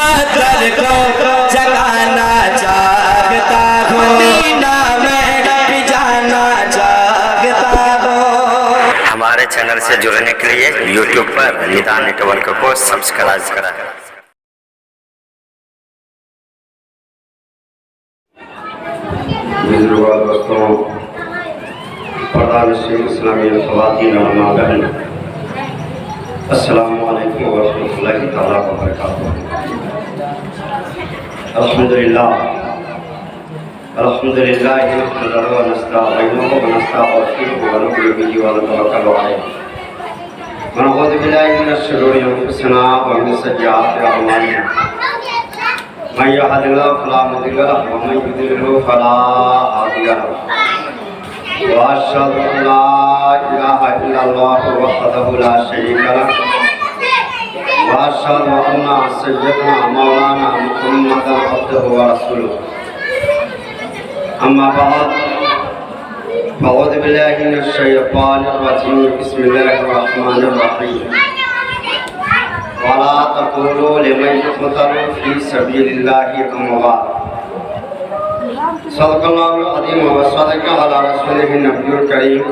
قدر کو جگانا چاہتا ہوں، مدینہ میں بھی جانا چاہتا ہوں۔ ہمارے چینل سے جڑنے کے لیے یوٹیوب پر ندا نیٹ ورک کو سبسکرائب کریں۔ بزرگوار دوستوں، پردہ نشین اسلامی خواتین اور ماں بہن، السلام علیکم ورحمۃ اللہ تعالیٰ وبرکاتہ۔ الحمدللہ نحمدہ ونستعینہ ونستغفرہ ونؤمن بہ ونتوکل علیہ ونعوذ باللہ من شرور انفسنا ومن سیئات اعمالنا، من يهد الله فلا مضل له ومن يضلل فلا هادي له، واشهد ان لا اله الا الله وحده لا شريك له، واشهد ان سيدنا مولانا محمدا عبده ورسوله، اما بعد فاعوذ بالله من الشيطان الرجيم، بسم الله الرحمن الرحيم، ولا تقولوا لمن يقتل في سبيل الله اموات، صدق الله العظيم وصدق على رسوله النبي الكريم،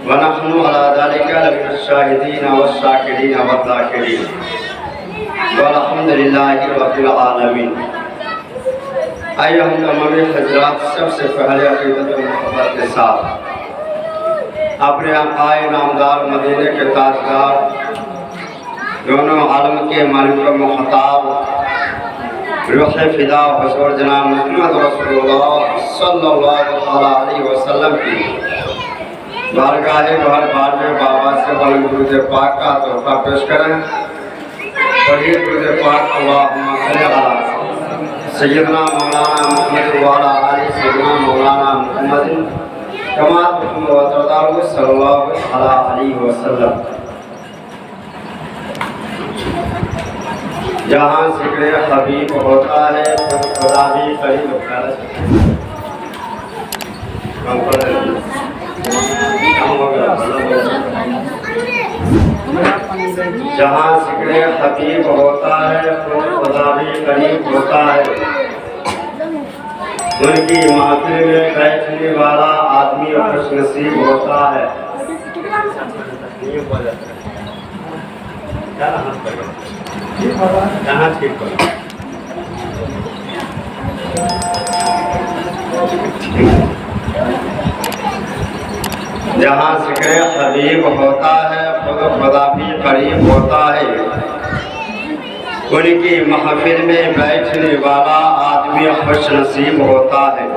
ونحن على ذلك لمن الشاهدين والشاكرين والذاكرين، والحمد لله رب العالمين۔ ایہم تمام حضرات، سب سے پہلے عقیدت و محبت کے ساتھ اپنے آقا نامدار مدینے کے تاجدار، دونوں عالم کے مالک و مخاطب، روح فدا حضور جناب محمد رسول اللہ صلی اللہ علیہ وسلم کی بارگاہ بار میں بابا سے بلند درود پاک کا تحفہ پیش کریں۔ پڑھیے درود پاک، اللہم صلی علی سیدنا مولانا محمد وعلی آل سیدنا مولانا محمد کما تحب و ترضى صلی اللہ علیہ وسلم۔ جہاں ذکر حبیب ہوتا ہے تو خدا بھی قریب ہوتا ہے۔ جہاں ذکر حبیب ہوتا ہے تو خدا بھی قریب ہوتا ہے۔ ان کی محفل میں بیٹھنے والا آدمی خوش نصیب ہوتا ہے۔ کہاں ٹھیک کرو، جہاں ذکر حبیب ہوتا ہے خود خدا بھی قریب ہوتا ہے۔ ان کی محفل میں بیٹھنے والا آدمی خوش نصیب ہوتا ہے۔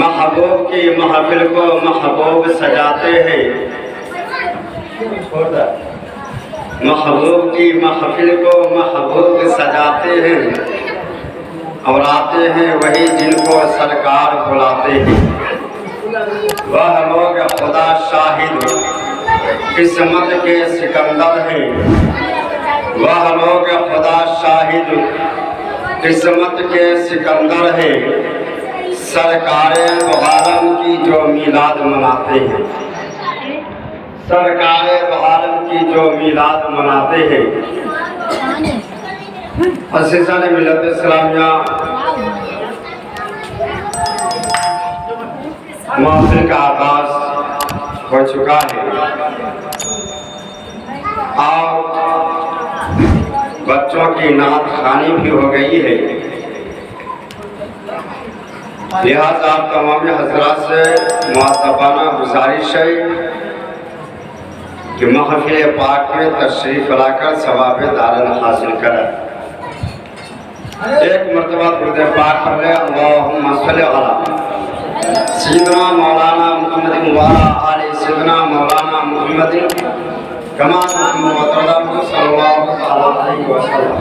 محبوب کی محفل کو محبوب سجاتے ہیں، محبوب کی محفل کو محبوب سجاتے ہیں، اور آتے ہیں وہی جن کو سرکار بلاتے ہیں۔ وہ لوگ خدا شاہد قسمت کے سکندر ہیں، وہ لوگ خدا شاہد قسمت کے سکندر ہیں، سرکار دو عالم کی جو میلاد مناتے ہیں، سرکار دو عالم کی جو میلاد مناتے ہیں۔ عزیزان ملت اسلامیہ، محفل کا آغاز ہو چکا ہے اور بچوں کی نعت خوانی بھی ہو گئی ہے، لہذا تمام حضرات سے معتبانہ گزارش ہے کہ محفل پاک میں تشریف لا کر ثواب دارن حاصل کریں۔ ایک مرتبہ درود پاک پڑھ لیں، اللہم صلی علی سیدنا مولانا محمد وعلی آل سیدنا مولانا محمد کما تحب و ترضى صلی اللہ علیہ وسلم۔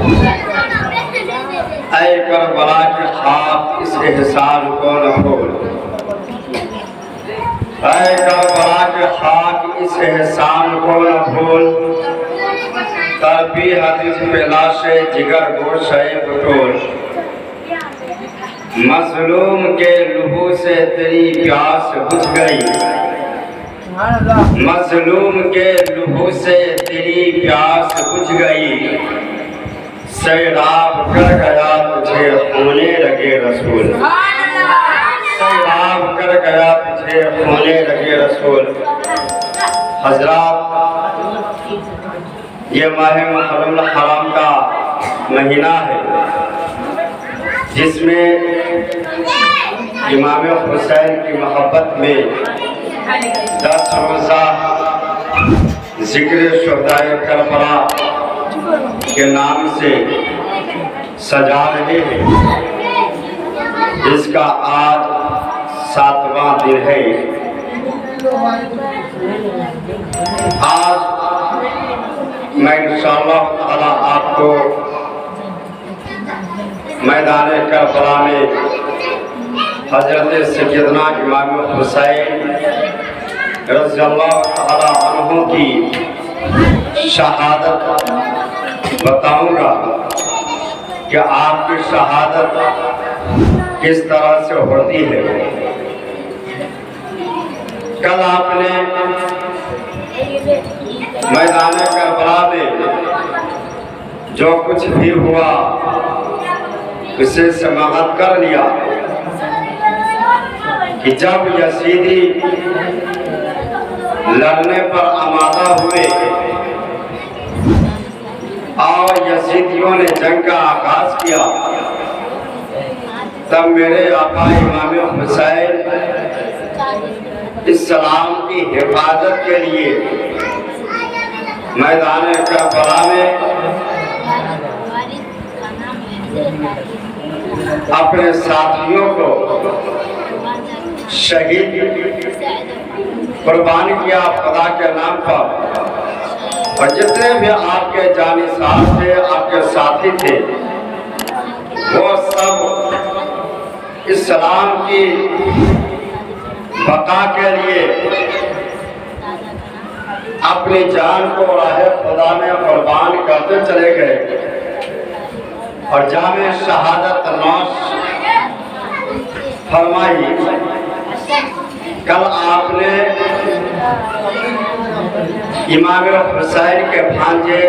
اے کربلا کی خاک اس احسان کو نہ بھول، اے کربلا کی خاک اس احسان کو نہ بھول، تربی حدیث پہ لاش جگر گوش بٹول، مظلوم کے لہو سے تیری پیاس بجھ گئی، مظلوم کے لہو سے تیری پیاس بجھ گئی، सैराब कर गया तुझे होने लगे रसूल, सैराब कर गया तुझे होने लगे रसूल। हजरात, ये माह मुहर्रम हराम का महीना है जिसमें इमाम हुसैन की मोहब्बत में 10 रोज़ा ज़िक्र शुहदाए करबला के नाम से सजा रहे हैं। इसका आज 7वां दिन है। आज मैं इंशाअल्लाह ताला आपको मैदान करबला में हजरत सैयदना इमाम हुसैन रज़ियल्लाहु ताला अन्हु की शहादत बताऊंगा कि आपकी शहादत किस तरह से होती है। कल आपने मैदान करबला में जो कुछ भी हुआ उसे समाअत कर लिया कि जब यजीदी लड़ने पर आमादा हुए और यजीदियों ने जंग का आगाज किया, तब मेरे आका इमाम हुसैन इस्लाम की हिफाजत के लिए मैदान करबला में अपने साथियों को शहीद कुर्बान किया खुदा के नाम पर। और जितने भी आपके जानिसार थे, आपके साथी थे, वो सब इस्लाम की बका के लिए अपनी जान को राह खुदा में कुर्बान करते चले गए और जामे शहादत नौश फरमाई। कल आपने इमाम हुसैन के भांजे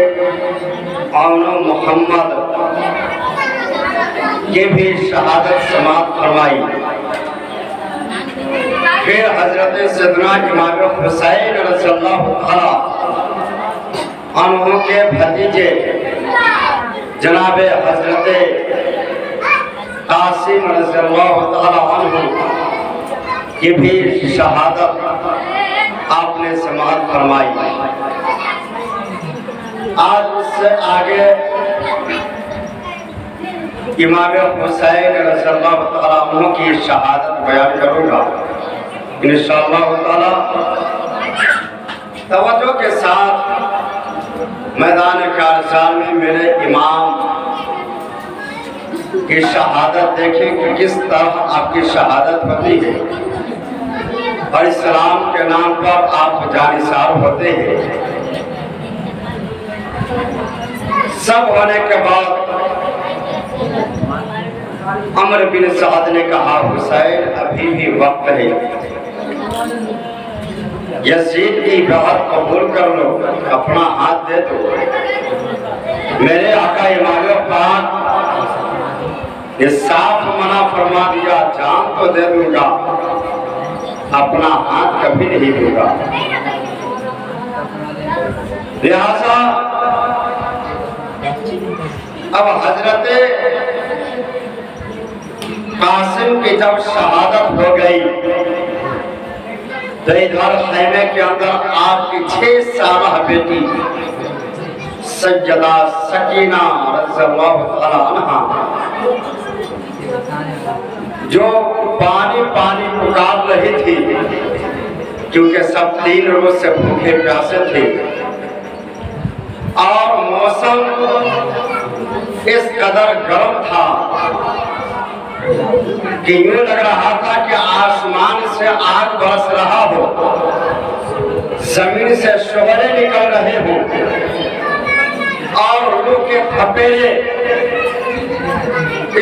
औनो मोहम्मद की भी शहादत समाप्त फरमाई। फिर हजरत सैयदना इमाम हुसैन रज़ियल्लाहु ताला अन्हु के भतीजे जनाब हजरत कासिम रज़ियल्लाहु ताला अन्हु की भी शहादत आपने समाप्त फरमाई। आज उससे आगे इमाम हुसैन रज़ियल्लाहु ताला अन्हु की शहादत बयान करूंगा इंशाअल्लाह ताला। तवज्जो के साथ मैदान कारज़ान में मेरे इमाम की शहादत देखें कि किस तरह आपकी शहादत होती है और इस्लाम के नाम पर आप जानिसार होते हैं। सब होने के बाद अमर बिन साद ने कहा, हुसैन अभी भी वक्त है, यजीद की बात कबूल कर लो, अपना हाथ दे दो। मेरे आका इमाम पाक ने साफ मना फरमा दिया, जान तो दे दूंगा, अपना हाथ कभी नहीं दूंगा। लिहाजा अब हजरत कासिम की जब शहादत हो गई तो इधर खैमे के अंदर आपकी 6 साल बेटी सैयदा सकीना रज़ियल्लाहु ताला अन्हा जो पानी पानी पुकार रही थी क्योंकि सब 3 रोज से भूखे प्यासे थे और मौसम इस कदर गर्म था कि यूं लग रहा था कि आसमान से आग बरस रहा हो, जमीन से शोले निकल रहे हो और रूह के थपेड़े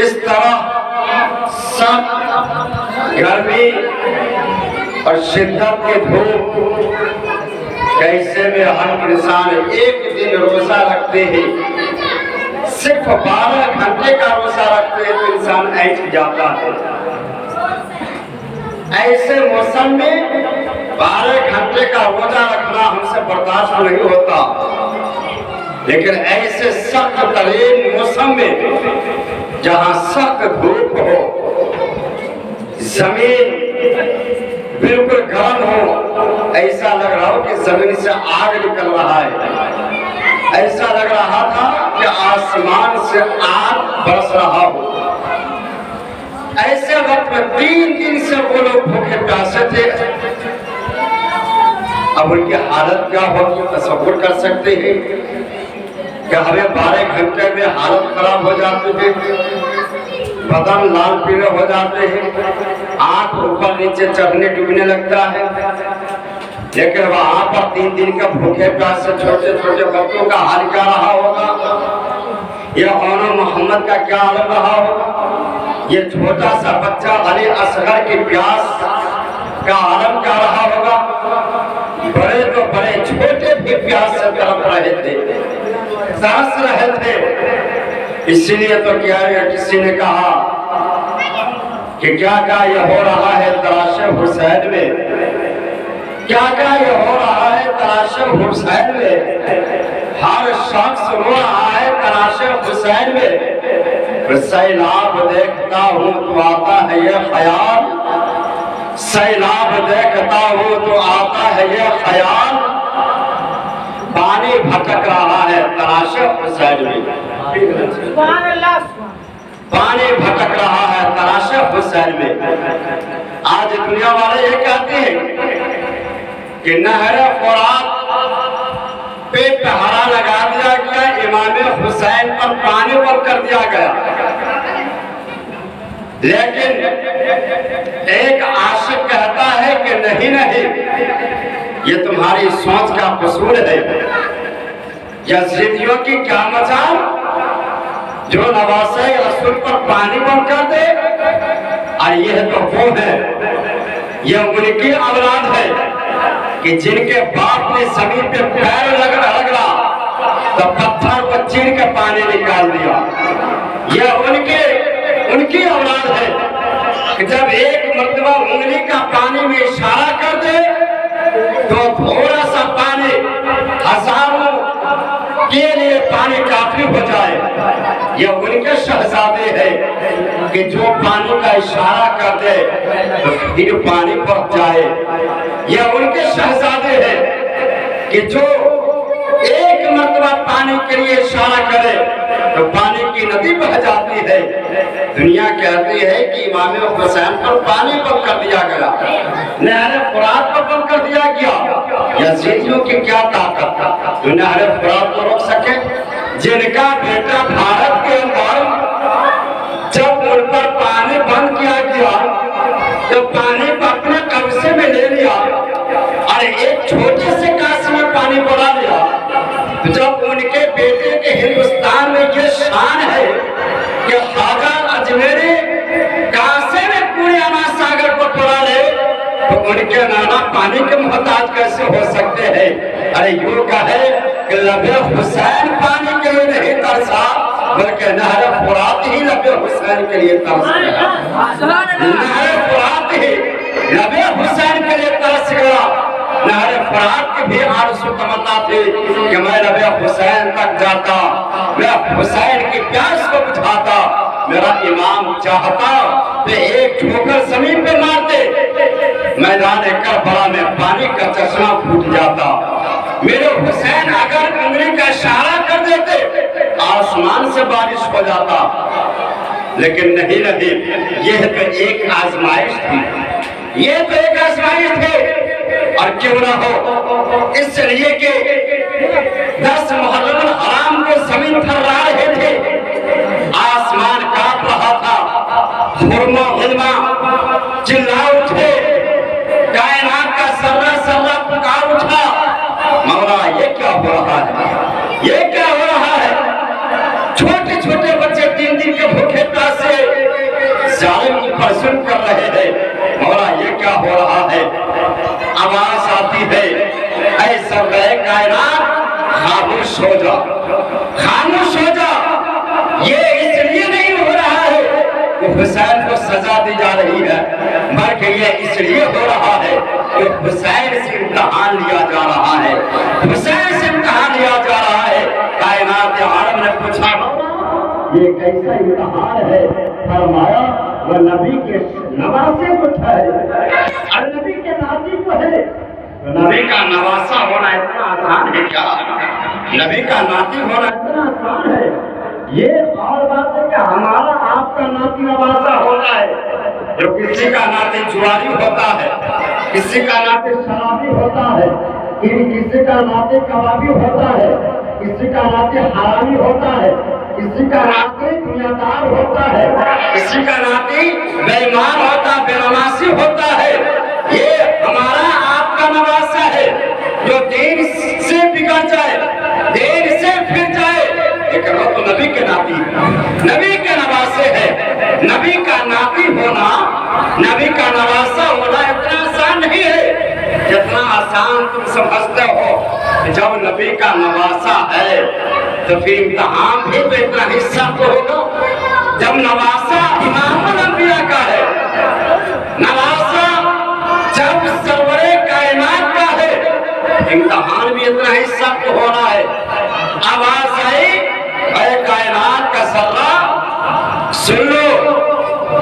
इस तरह सब गर्मी और शिद्दत की धूप। कैसे में हर इंसान एक दिन रोजा रखते हैं, صرف 12 گھنٹے کا روزہ رکھتے ہیں تو انسان ایٹھ جاتا ہے. ایسے موسم میں 12 گھنٹے کا روزہ رکھنا ہم سے برداشت نہیں ہوتا. لیکن ایسے سخت ترین موسم میں جہاں سخت دھوپ ہو، زمین بالکل گرم ہو، ایسا لگ رہا ہو کہ زمین سے آگ نکل رہا ہے، ایسا لگ رہا تھا کہ آسمان سے آگ برس رہا ہو. ایسے وقت میں 3 دن سے وہ لوگ بھوکے پیاسے تھے. اب ان کی حالت کیا ہوگی تصور کر سکتے ہیں کہ ہمیں 12 گھنٹے میں حالت خراب ہو جاتی ہے، بدن لال پیلے ہو جاتے ہیں، آنکھ اوپر نیچے چڑھنے ڈوبنے لگتا ہے. لیکن وہاں پر 3 دن کا بھوکے پیاسے چھوٹے چھوٹے بچوں کا حال کیا رہا ہوگا، یہ اونو محمد کا کیا عالم رہا ہوگا، یہ چھوٹا سا بچہ علی اصغر کی پیاس کا عالم کیا رہا ہوگا. بڑے تو بڑے چھوٹے بھی پیاس سے تڑپ رہے تھے، ترس رہے تھے. اسی لیے تو کیا ہے، کسی نے کہا کہ کیا یہ ہو رہا ہے تلاش حسین میں، کیا یہ ہو رہا ہے تلاش حسین میں. ہر شخص رو رہا ہے تلاش حسین میں. سیلاب دیکھتا ہوں تو آتا ہے یہ خیال، سیلاب دیکھتا ہوں تو آتا ہے یہ خیال. پانی بھٹک رہا ہے تلاش حسین میں، پانی بھٹک رہا ہے تلاش حسین میں. آج دنیا والے یہ کہتے ہیں کہ نہر فرات پہ پہرا لگا دیا گیا، امام حسین پر پانی بند کر دیا گیا. لیکن ایک عاشق کہتا ہے کہ نہیں، یہ تمہاری سوچ کا قصور ہے. یزیدیوں کی کیا مجال، جو نواسہ رسول پر پانی بند کر دے. اور یہ تو وہ ہے، یہ ان کی اولاد ہے کہ جن کے باپ نے زمین پہ پیر رگڑا تو پتھر کو چیر کے پانی نکال دیا. یہ ان کی اولاد ہے کہ جب ایک مرتبہ انگلی کا پانی میں اشارہ کر دے تو تھوڑا سا پانی ہزاروں کے لیے پانی کافی ہو جائے. یہ ان کے شہزادے ہیں کہ جو پانی کا اشارہ کر دے تو پھر پانی پہنچ جائے. یہ ان کے شہزادے ہیں کہ جو ایک مرتبہ پانی کے لیے اشارہ کرے تو پانی کی ندی بہ جاتی ہے. دنیا کہتی ہے کہ امام حسین پر پانی بند کر دیا گیا، نہر فرات پر بند کر دیا گیا. یزیدیوں کی کیا طاقت جو نہر فرات کو روک سکے، جن کا بیٹا بھارت کے اندر جب ان پر پانی بند کیا گیا تو پانی کو اپنے قبضے میں لے لیا اور ایک چھوٹے سے کاس میں پانی بڑھا لیا. جب ان کے بیٹے کے ہندوستان میں یہ شان ہے کہ خواجہ اجمیری کاسے میں پورے انا ساگر کو پڑا لے تو ان کے نانا پانی کے محتاج کیسے ہو سکتے ہیں. ارے یوں کہے کہ لب حسین پانی کے لیے نہیں ترسا بلکہ نہر فرات ہی لب حسین کے لیے ترس گیا. نہر فرات ہی لب حسین کے لیے ترس گیا. نہر فرات کی بھی آرزو تمنا تھی کہ میں لب حسین تک جاتا، میں حسین کی پیاس کو بجھاتا. میرا امام چاہتا کہ ایک ٹھوکر زمین پہ مارتے، میدان کربلا میں پانی کا چشمہ پھوٹ جاتا. میرے حسین اگر انگلی کا اشارہ کر دیتے آسمان سے بارش ہو جاتا. لیکن نہیں، یہ تو ایک آزمائش تھی، یہ تو ایک آزمائش تھی. اور کیوں نہ ہو، اس لیے کہ 10 محرم الحرام کو زمین تھرا رہے تھے، آسمان کانپ رہا تھا، خرما غلما چلا اٹھے، کائنات کا سرہ سرہ پکار اٹھا. مولا یہ کیا ہو رہا ہے، یہ کیا ہو رہا ہے. چھوٹے چھوٹے بچے 3 دن کے بھوکے پیاسے ظالم کی پر ظلم کر رہے ہیں. مولا یہ کیا ہو رہا ہے. آواز آتی ہے، اے سرور کائنات خاموش ہو جا، خاموش ہو جا. کہ یہ اس لیے ہو رہا ہے کہ حسین سے امتحان لیا جا رہا ہے، حسین سے امتحان لیا جا رہا ہے۔ کائنات عالم نے پوچھا یہ کیسا امتحان ہے؟ فرمایا وہ نبی کے نواسے کو ٹھہرے اور نبی کے ناتی کو ہے۔ نبی کا نواسا ہونا اتنا آسان ہے کیا؟ نبی کا ناتی ہونا اتنا آسان ہے؟ یہ اور بات ہے کہ ہمارا آپ کا ناتی نواسا ہوتا ہے، جو کسی کا ناتی جواری ہوتا ہے، کسی کا ناتی شرابی ہوتا ہے، کسی کا ناتی کبابی ہوتا ہے، کسی کا ناتی حرامی ہوتا ہے، کسی کا ناتی دنیا دار ہوتا ہے، کسی کا ناتی بے ایمان ہوتا ہے، بے نمازی ہوتا ہے۔ یہ ہمارا آپ کا نواسا ہے جو دین سے بگڑ جائے، دین سے پھر جائے، لیکن وہ تو نبی کے ناتی، نبی کے نواسے ہے۔ نبی کا ناتی ہونا، نبی کا نواسا ہونا اتنا آسان نہیں ہے جتنا آسان تم سمجھتے ہو۔ جب نبی کا نواسا ہے تو پھر امتحان بھی تو اتنا حصہ تو ہوگا۔ جب نواسا امام الانبیاء کا ہے، نواسا جب سرور کائنات کا ہے، امتحان بھی اتنا حصہ تو ہونا ہے۔ آواز آئی اے کائنات کا ذرہ سن لو،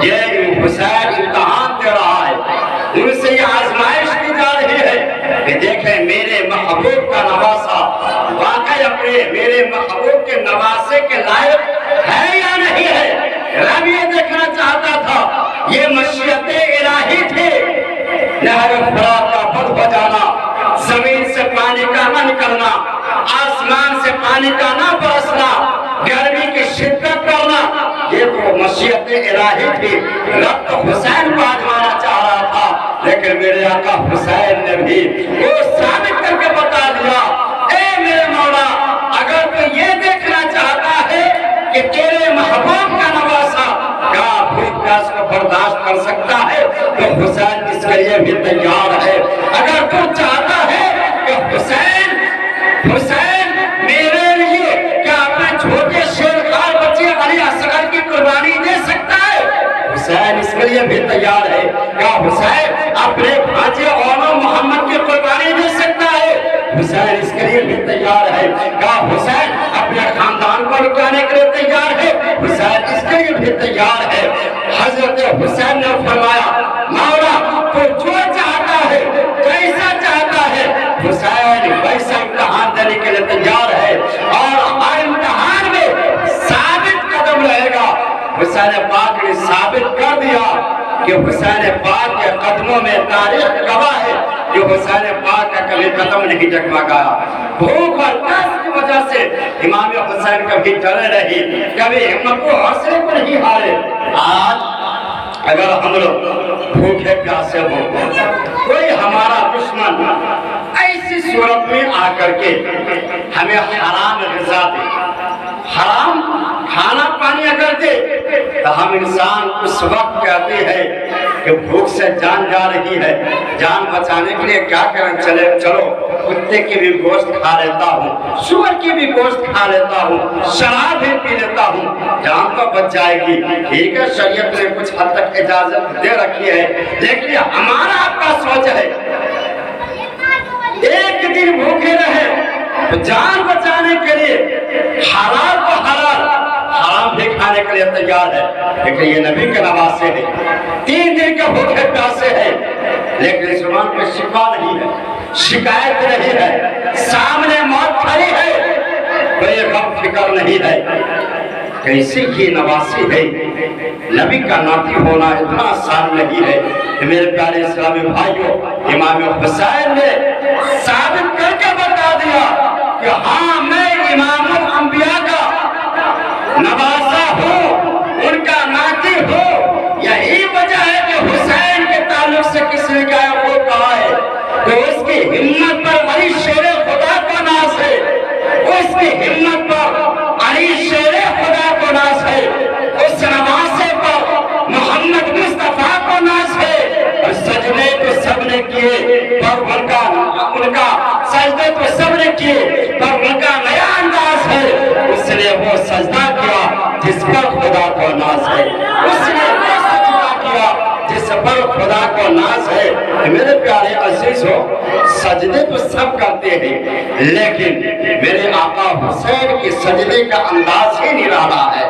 یہ حسین امتحان دے رہا ہے، ان سے یہ آزمائش کی جا رہی ہے کہ دیکھیں میرے محبوب کا نواسا واقعی اپنے میرے محبوب کے نواسے کے لائق ہے یا نہیں ہے۔ رب یہ دیکھنا چاہتا تھا، یہ مشیت الہی تھی، نہر فرات کا بند ہو جانا، زمین سے پانی کا نہ نکلنا، آسمان سے پانی کا نہ برسنا، گرمی کی شدت کرنا، یہ تو مشیت الہی تھی۔ رب تو حسین کو آزمانا چاہ رہا تھا، لیکن میرے آقا حسین نے بھی وہ ثابت کر کے بتا دیا، اے میرے مولا اگر تو یہ دیکھنا چاہتا ہے کہ تیرے محبوب کا نواسا کیا بھوک پیاس کو برداشت کر سکتا ہے تو حسین اس کے لیے بھی تیار ہے۔ اگر تو چاہتا ہے کہ حسین میرے لیے کیا اپنے چھوٹے شیرخوار بچے علی اصغر کی قربانی دے سکتا ہے؟ حسین اس کے لیے بھی تیار ہے۔ کیا حسین اپنے بھانجے اولو محمد کی قربانی دے سکتا ہے؟ حسین اس کے لیے بھی تیار ہے۔ کیا حسین اپنے خاندان کو لٹانے کے لیے تیار ہے؟ حسین اس کے لیے بھی تیار ہے۔ حضرت حسین نے فرمایا مولا تو جو چاہتا ہے، جیسا چاہتا ہے، حسین ویسا امتحان دینے کے لیے تیار ہے، اور ہر امتحان میں ثابت قدم رہے گا۔ حسین پاک نے ثابت کر دیا کہ حسین پاک کے قدموں میں تاریخ گواہ ہے کہ حسین پاک کا کبھی قدم نہیں جگمگایا۔ بھوک اور پیاس کی وجہ سے امام حسین کبھی ڈرے نہیں، کبھی ہمت و حوصلے کو نہیں ہارے۔ آج اگر ہم لوگ بھوکے پیاسے ہو، کوئی ہمارا دشمن ایسی صورت میں آ کر کے ہمیں حرام غذا دے، حرام کھانا پانی اگر دے تو ہم انسان اس وقت کہتے ہیں کہ بھوک سے جان جا رہی ہے، جان بچانے کے لیے کیا کریں، چلو کتے کی بھی گوشت کھا لیتا ہوں، سور کی بھی گوشت کھا لیتا ہوں، شراب بھی پی لیتا ہوں، جان تو بچ جائے گی۔ ٹھیک ہے، شریعت نے کچھ حد تک اجازت دے رکھی ہے، لیکن ہمارا آپ کا سوچ ہے ایک دن بھوکے رہے تو جان بچانے کے لیے حلال کو حلال، حرام بھی کھانے کے لیے تیار ہے، لیکن یہ نبی کے نواسے ہیں، 3 دن کے بھوکے پیاسے ہیں، لیکن زبان پہ شکوہ نہیں ہے، شکایت نہیں ہے، سامنے موت کھڑی ہے، کوئی غم فکر نہیں ہے۔ کیسی یہ نواسی ہے؟ نبی کا ناتی ہونا اتنا آسان نہیں ہے۔ میرے پیارے اسلامی بھائیوں، امام حسین نے ثابت کر کے بتا دیا کہ ہاں میں امام الانبیاء کا نواسا ہوں، ان کا ناتی ہوں۔ یہی وجہ ہے کہ حسین کے تعلق سے کس نے کہا وہ کہا ہے کہ اس کی ہمت پر علی شیر خدا کو ناز ہے، اس کی ہمت پر علی شیر خدا کو ناز ہے، اس نواسے پر محمد مصطفیٰ کو ناز ہے۔ اور سجدے تو سب نے کیے پر ان کا سجدے تو سب نے کیے پر ان کا نیا انداز ہے، اس نے وہ سجدہ کیا جس پر خدا کو ناز ہے، اس نے وہ سجدہ کیا جس पर खुदा को नाज है। मेरे प्यारे अजीज हो, सजदे तो सब करते हैं, लेकिन मेरे आका हुसैन के सजदे का अंदाज ही निराला है।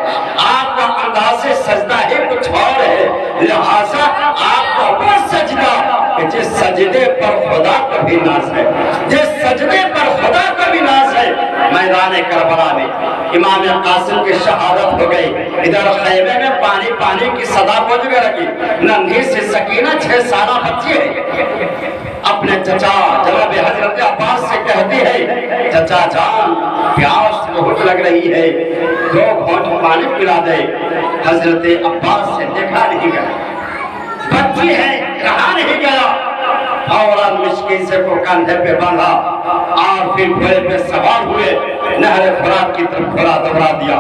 आपका अंदाज से सजदा ही कुछ और है, लिहाजा आपका वो सजदा जिस सजदे पर खुदा का भी नाज है, जिस सजदे पर खुदा का भी नाज है। मैदान करबला में इमाम कासिम की शहादत हो गई, इधर खैमे में पानी पानी की सदा बजने लगी। नन्ही से सकीना 6 साल बच्ची है, अपने चचा जनाब हजरत अब्बास से कहती है, चचा जान प्यास बहुत लग रही है, 2 घूंट पानी पिला दे। हजरत अब्बास से देखा नहीं गया, बच्ची है कहा नहीं गया। फौरन मिस्किन से को कंधे पे बांधा और फिर घोड़े पे सवार हुए, नहर फरात की तरफ घोड़ा दौड़ा दिया,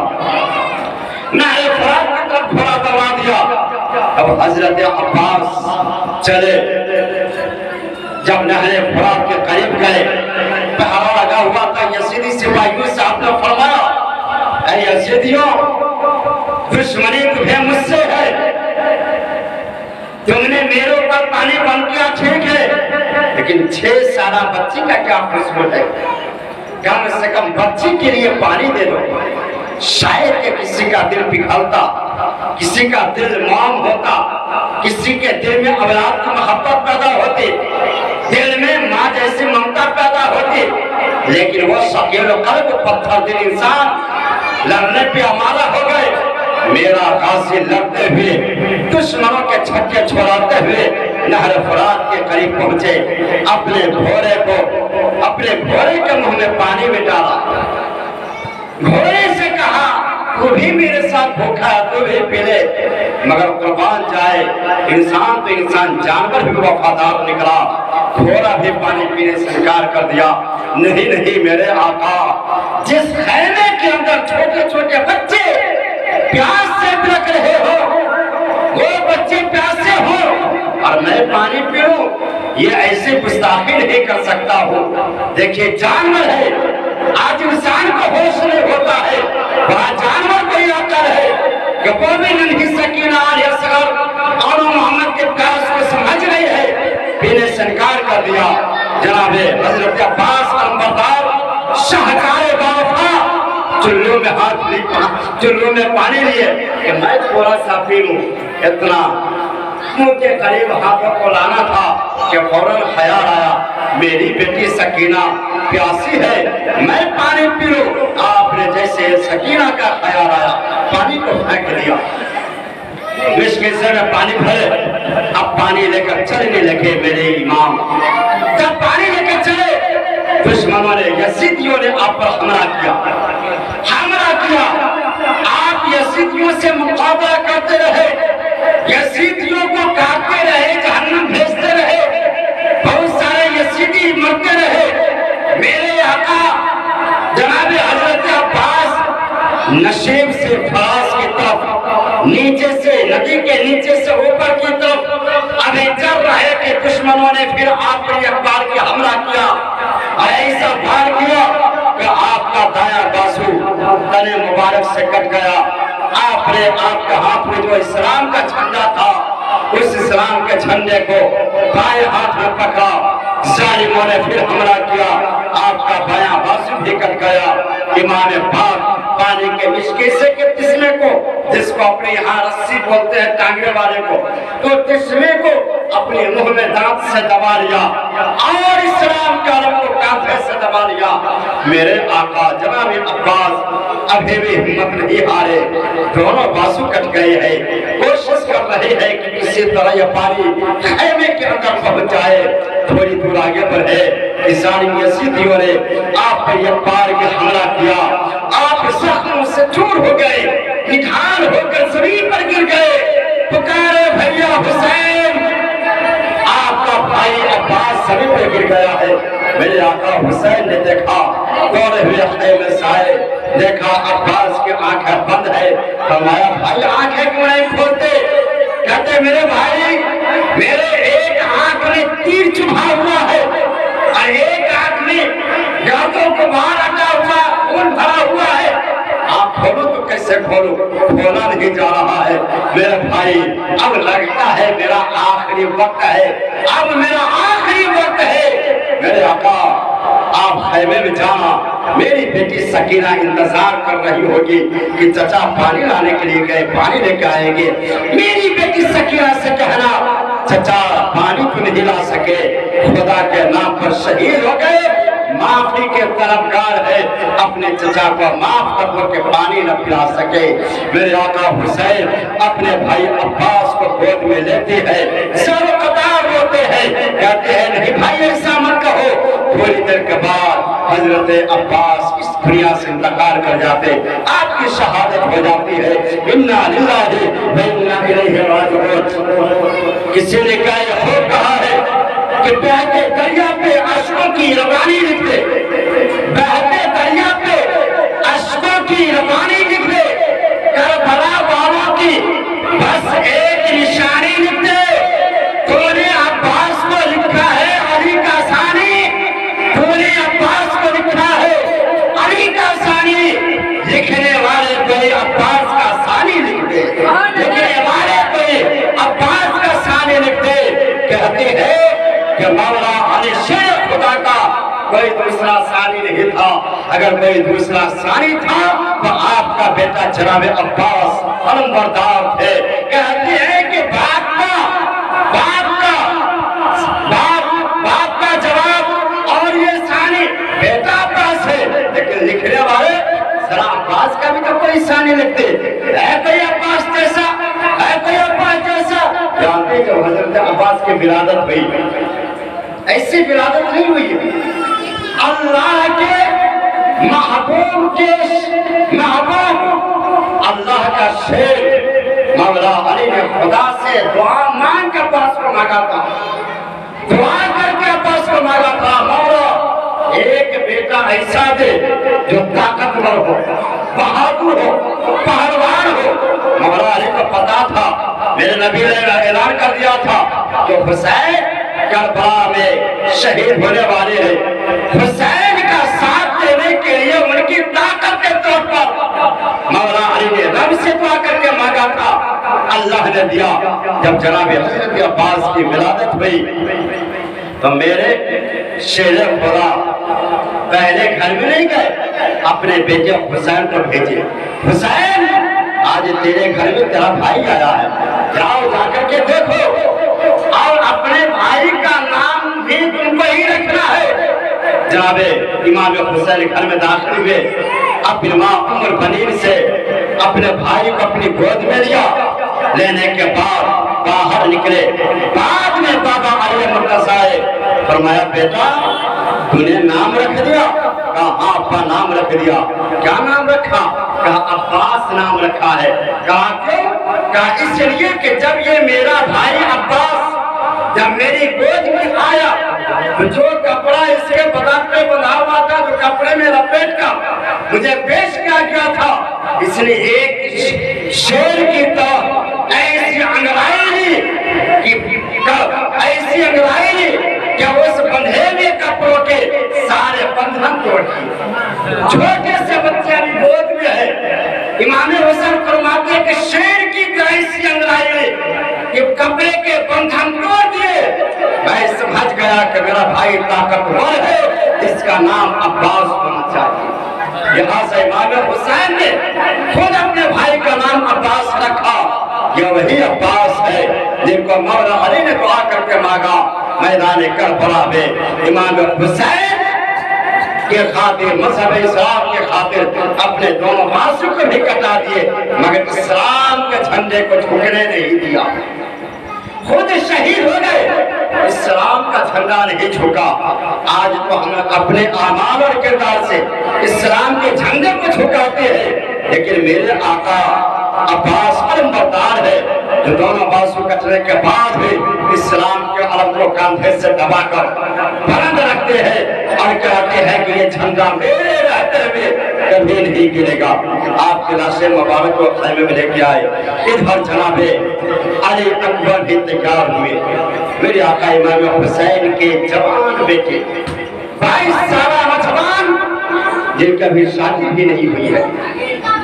नहर फरात की तरफ घोड़ा दौड़ा दिया। अब हजरत अब्बास चले, जब नहर फरात के करीब गए, पहरा लगा हुआ था यजीदी सिपाहियों से आपने फरमाया, ऐ यजीदियों, दुश्मनी तुम्हें मुझसे है, तुमने मेरे ऊपर पानी बंद किया ठीक है, लेकिन 6 साल बच्ची का क्या कसूर है? कम से कम बच्ची के लिए पानी दे दो। शायद कि किसी का दिल पिघलता, किसी का दिल माम होता, किसी के दिल में औलाद की मोहब्बत पैदा होती, दिल में माँ जैसी ममता पैदा होती, लेकिन वो शकील कल्ब पत्थर दिल इंसान लड़ने पे हमारा हो गए। मेरा गाजी लड़ते हुए, दुश्मनों के छक्के छोड़ाते हुए नहर फरात के करीब पहुंचे, अपने घोड़े के मुंह में पानी में डाला, घोड़े से कहा तू भी मेरे साथ भूखा है, तू भी पी ले। मगर कुर्बान जाए इंसान तो इंसान, जानवर भी वफादार निकला, घोड़ा भी पानी पीने से इनकार कर दिया। नहीं नहीं मेरे आका, जिस खैमे के अंदर छोटे छोटे बच्चे प्यास से तड़प रहे हो, वो बच्चे प्यासे हो और मैं पानी पीऊं, ये ऐसे गुस्ताखी नहीं कर सकता हूँ। देखिए जानवर है, आज इंसान को होश नहीं होता है, वहाँ जानवर कोई आता है कि वो भी नन्ही सकीना और मोहम्मद के प्यास को समझ रही है, पीने से इनकार कर दिया। जनाबे हजरत अब्बास अलमबरदार शाहकार बावफा चुल्लू में हाथ लिया, चुल्लू में पानी लिए कि मैं थोड़ा सा पी लूं। इतना मुंह के करीब हाथों को लाना था कि फौरन ख्याल आया, मेरी बेटी सकीना प्यासी है, मैं पानी पी लूं। आपने जैसे सकीना का ख्याल आया, पानी को फेंक दिया, मुश्किल से में पानी भरे। अब पानी लेकर चलने लगे मेरे इमाम। जब पानी लेकर चले, दुश्मनों ने, यजीदियों ने आप पर हमला किया, हमला किया। आप यजीदियों से मुकाबला करते रहे, यजीदियों को काटते रहे, जहन्नम भेजते रहे, बहुत सारे यजीदी मरते रहे। मेरे आका जनाब हजरत अब्बास नशेब से फराज की तरफ, नीचे से नदी के नीचे से ऊपर की तरफ अभी चल रहे कि दुश्मनों ने फिर आप पर एक बार की हमला किया और ऐसा वार किया कि आपका दाया बाजू तने मुबारक से कट गया। आपके हाथ में जो इस्लाम का झंडा था, उस इस्लाम के झंडे को बाएं हाथ में पकड़ा, जालिमों ने फिर हमला किया, आपका बायां बाजू भी कट गया। इमाम पाक पानी के मिश्के से के तिस्मे को, जिसको अपने यहाँ रस्सी बोलते हैं टांगने वाले को, तो तिस्मे को अपने मुंह में दांत से दबा लिया और इस्लाम के आलम को कांधे से दबा लिया। मेरे आका जनाब अब्बास अभी भी हिम्मत नहीं हारे, दोनों बाजू कट गए हैं, कोशिश कर रहे हैं कि किसी तरह यह पानी खैमे के अंदर पहुंच जाए। थोड़ी दूर आगे बढ़े, जालिम यजीदियों ने आप पर यह पार के हमला किया, आप जख्मों से चूर हो गए, निठार होकर जमीन पर गिर गए, पुकारे भैया हुसैन। आपका भाई अब्बास जमीन पर गिर गया है। मेरे आका हुसैन ने देखा, दौड़े हुए खैमे से आए, देखा अब्बास की आंखें बंद है। फरमाया भाई आंखें क्यों नहीं खोलते? कहते मेरे भाई, मेरे एक आंख में तीर चुभा हुआ है और एक आंख में गांठों को बाहर हटा हुआ, खून भरा हुआ है। आप खोलो तो कैसे कैसे खोलूं, खोला नहीं जा रहा है मेरे भाई। अब लगता है मेरा आखिरी वक्त है, अब मेरा आखिरी वक्त है। मेरे आका आप खैमे में जाना, मेरी बेटी सकीना इंतजार कर रही होगी कि चचा पानी लाने के लिए गए, पानी लेके आएंगे। मेरी बेटी सकीना से कहना चचा पानी क्यों नहीं ला सके, खुदा के नाम पर शहीद हो गए, माफी के तलबगार है, अपने चचा को माफ कर दो कि पानी न पिला सके। मेरे आका हुसैन अपने भाई अब्बास को गोद में लेते हैं, सब कतार रोते हैं, कहते हैं नहीं भाई ऐसा मत कहो। थोड़ी देर के बाद हजरत अब्बास इस दुनिया से इंतकाल कर जाते, आपकी शहादत हो जाती है। इन्ना लिल्लाहि व इन्ना इलैहि राजिऊन। किसी ने कहा है कि बहते दरिया पे अश्कों की रवानी निकले, बहते दरिया पे अश्कों की रवानी निकले, करबला वालों की बस एक निशानी निकले। तूने अब्बास को लिखा है अली का सानी, तूने अब्बास को लिखा है अली का सानी। लिखने वाले कोई अब्बास का सानी लिखते, लिखने वाले कोई अब्बास का सानी लिखते। कहते हैं कि मौला अली शेर खुदा का कोई दूसरा सानी नहीं था, अगर कोई दूसरा सानी था तो आपका बेटा जनाब अब्बास अलमबरदार थे। कहते हैं कि बाप का जवाब और ये सानी बेटा अब्बास है, लेकिन लिखने वाले जरा अब्बास का भी तो कोई सानी लिखते है, कोई अब्बास जैसा है, कोई अब्बास जैसा। जानते जब हजरत अब्बास की विलादत हुई, ऐसी विलादत नहीं हुई है, अल्लाह के महबूब अल्लाह का शेर मौला अली ने खुदा से दुआ मांग के अब्बास को मांगा था, दुआ करके अब्बास को मांगा था, मौला एक बेटा ऐसा दे जो ताकतवर हो, बहादुर हो, पहलवान हो। मौला अली को पता था, मेरे नबी ने ऐलान कर दिया था कि हुसैन करबला में शहीद होने वाले हैं। हुसैन का साथ देने के लिए उनकी ताकत के तौर पर मौला अली ने रब से दुआ करके मांगा था, अल्लाह ने दिया। जब जनाब हजरत अब्बास की विलादत हुई तो मेरे शेर खुदा पहले घर में नहीं गए, अपने बेटे हुसैन को भेजे, हुसैन आज तेरे घर में तेरा भाई आया है, जाओ जाकर के देखो और अपने भाई का नाम भी तुमको ही रखना है। जनाबे इमाम हुसैन घर में दाखिल हुए, अपनी माँ उम्र बनीर से अपने भाई को अपनी गोद में लिया, लेने के बाद बाहर निकले। बाद में बाबा अली मुर्तज़ा फरमाया बेटा तूने नाम रख दिया? कहा हाँ अपना नाम रख दिया। क्या नाम रखा? कहा अब्बास नाम रखा है। कहा क्यों? कहा इसलिए कि जब ये मेरा भाई अब्बास जब मेरी गोद में आया तो जो कपड़ा इसके बदन पे बंधा हुआ था, जो कपड़े में लपेट कर मुझे पेश किया गया था, इसने एक शेर की तो ऐसी अंगड़ाई ली कि उस बंधे हुए कपड़ों के सारे बंधन तोड़ दिए। छोटे से बच्चे भी गोद में है, इमाम हुसैन फरमाते हैं कि शेर की तरह ऐसी अंगड़ाई ली कि कपड़े के बंधन तोड़ दिए। मैं समझ गया कि मेरा भाई ताकतवर है, इसका नाम अब्बास होना चाहिए। यहाँ से इमाम हुसैन ने खुद अपने भाई का नाम अब्बास रखा। ये वही अब्बास है जिनको मौला अली ने दुआ करके मांगा मैदान करबला में। इमाम हुसैन के खातिर, मजहब इस्लाम के खातिर अपने दोनों बाजू को भी कटा दिए, मगर इस्लाम के झंडे को झुकने नहीं दिया। खुद शहीद हो गए, इस्लाम का झंडा नहीं झुका। आज तो हम अपने आमाल और किरदार से इस्लाम के झंडे को झुकाते हैं, लेकिन मेरे आका अब्बास अलमबरदार है जो दोनों बाजू कटने के बाद भी इस्लाम के अलम को कंधे से दबाकर बुलंद रखते हैं और कहते हैं कि ये झंडा मेरे रहते हुए कभी नहीं गिरेगा। आपके लाशे मुबारक को खैमे में लेके आए, इधर जनाबे अली अकबर भी तैयार हुए। मेरे आका इमाम हुसैन के जवान बेटे 22 साल नौजवान जिनका भी शादी भी नहीं हुई है,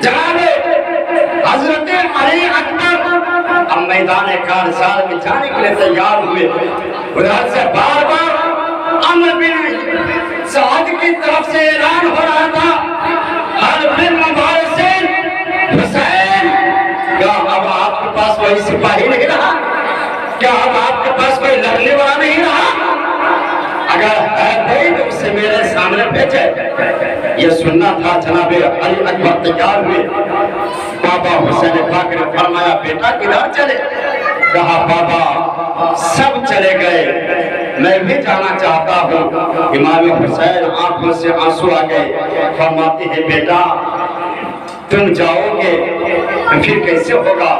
जनाबे میدان کارزار میں جانے کے لیے تیار ہوئے، ادھر سے بار بار عمرو بن سعد کی طرف سے اعلان ہو رہا تھا، ہر بن مبارک سے حسین کیا اب آپ کے پاس کوئی سپاہی نہیں رہا؟ کیا اب آپ کے پاس کوئی لڑنے والا نہیں رہا؟ اگر ہے کوئی تو اسے میرے سامنے بھیجے۔ یہ سننا تھا۔ جناب علی اکبر تیار ہوئے، بابا حسین پاک نے فرمایا بیٹا کدھر چلے؟ کہا بابا سب چلے گئے، میں بھی جانا چاہتا ہوں۔ امام حسین آنکھوں سے آنسو آ گئے، فرماتے ہیں بیٹا تم جاؤ گے پھر کیسے ہوگا؟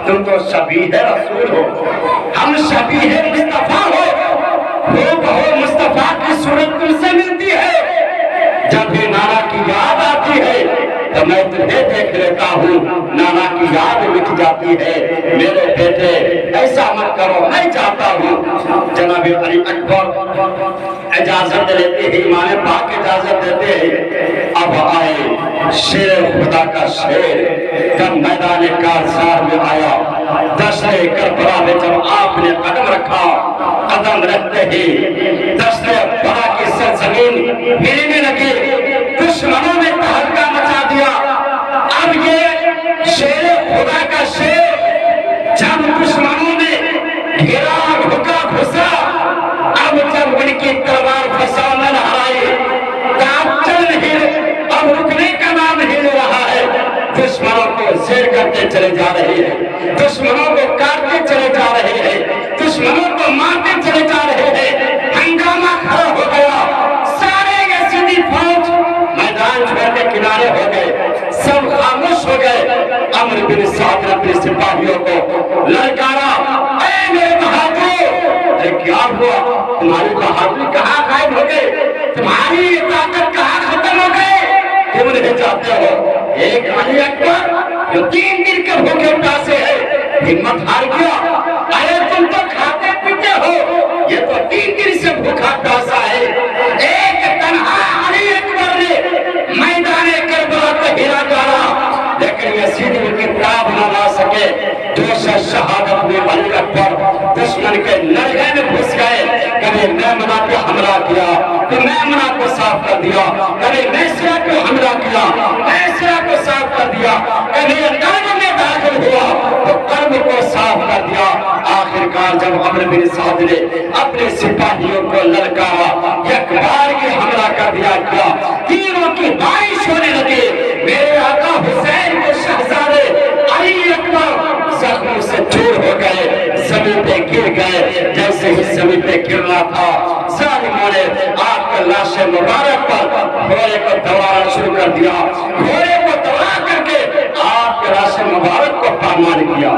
تم تو شبیہ رسول ہو، ہم شبیہ مصطفیٰ ہو مصطفیٰ کی صورت تم سے ملتی ہے۔ جب بھی نانا کی یاد آتی ہے تو میں تمہیں دیکھ لیتا ہوں، نانا کی یاد مٹ جاتی ہے۔ میرے بیٹے ایسا مت کرو، میں چاہتا ہوں۔ جناب علی اکبر اجازت لیتے ہیں، امام پاک اجازت دیتے ہیں۔ اب آئے شیر خدا کا شیر، جب میدان کارزار میں آیا، دشت کربلا میں جب آپ نے قدم رکھا، قدم رکھتے ہی دشت کربلا کی سرزمین ہلنے لگی، دشمنوں نے تہلکہ مچا دیا۔ اب یہ شیر خدا کا شیر جب دشمنوں نے گھیرا ڈھکا گھسا، اب جب ان کی تلوار پھنسا میں لہرائی، کام چل نہیں، اب رکنے کا نام نہیں لے رہا ہے۔ دشمنوں کو زیر کرتے چلے جا رہے ہیں، دشمنوں کو کاٹتے چلے جا رہے ہیں، دشمنوں کو مارتے چلے جا رہے ہیں۔ ہنگامہ کھڑا ہو گیا، سارے یزیدی فوج میدان چھوڑ کے کنارے ہو گئے، سب خاموش ہو گئے۔ عمرو بن سعد نے اپنے سپاہیوں کو للکارا، اے میرے بہادروں، ارے کیا ہوا؟ تمہاری بہادری کہاں غائب ہو گئے؟ تمہاری طاقت کہاں ختم ہو گئے؟ تم نہیں چاہتے ہو ایک علی اکبر جو 3 دن کے بھوکے پیاسے ہے ہمت ہار گیا؟ ارے تم تو کھاتے پیتے ہو، یہ تو 3 دن سے بھوکا پیاسا ہے۔ ایک تنہا علی اکبر نے میدان کربلا کو ہلا ڈالا، لیکن یزید ان کی تاب نہ لا سکے۔ جوش شہادت میں علی اکبر دشمن کے نرغے میں گھس گئے۔ کبھی میمنہ پہ حملہ کیا تو میمنہ کو صاف کر دیا، کبھی میسرہ پہ حملہ کیا، میسرہ کو صاف کر دیا، کبھی قلب میں داخل ہوا تو قلب کو صاف کر دیا۔ آخرکار جب عمرو بن سعد نے اپنے سپاہیوں کو للکارا، یک بار کی حملہ کر دیا، کیا تیروں کی بارش ہونے لگی۔ میرے آقا حسین کے شہزادے علی اکبر زخموں سے چور ہو گئے، زمین پہ گر گئے۔ جیسے ہی زمین پہ گرنا تھا، ظالموں نے آپ کے لاش مبارک پر گھوڑے کو دوڑانا شروع کر دیا، گھوڑے کو دوڑا کر کے آپ کے لاش مبارک کو پامال کیا،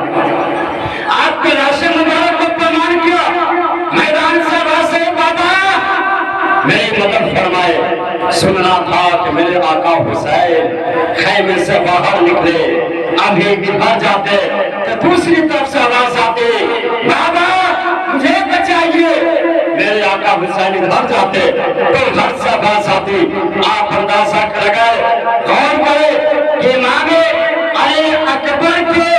آپ کے لاش مبارک کو پامال کیا۔ میدان سے واسے بابا میری مدد فرمائے، سننا تھا کہ میرے آقا حسین خیمے سے باہر نکلے، ابھی ادھر جاتے تو دوسری طرف سے آواز آتی، بابا مجھے بچائیے۔ میرے آقا حسین ادھر جاتے تو گھر سے آواز آتی۔ آپ اندازہ کر گئے، غور کرے کہ امام علی اکبر کے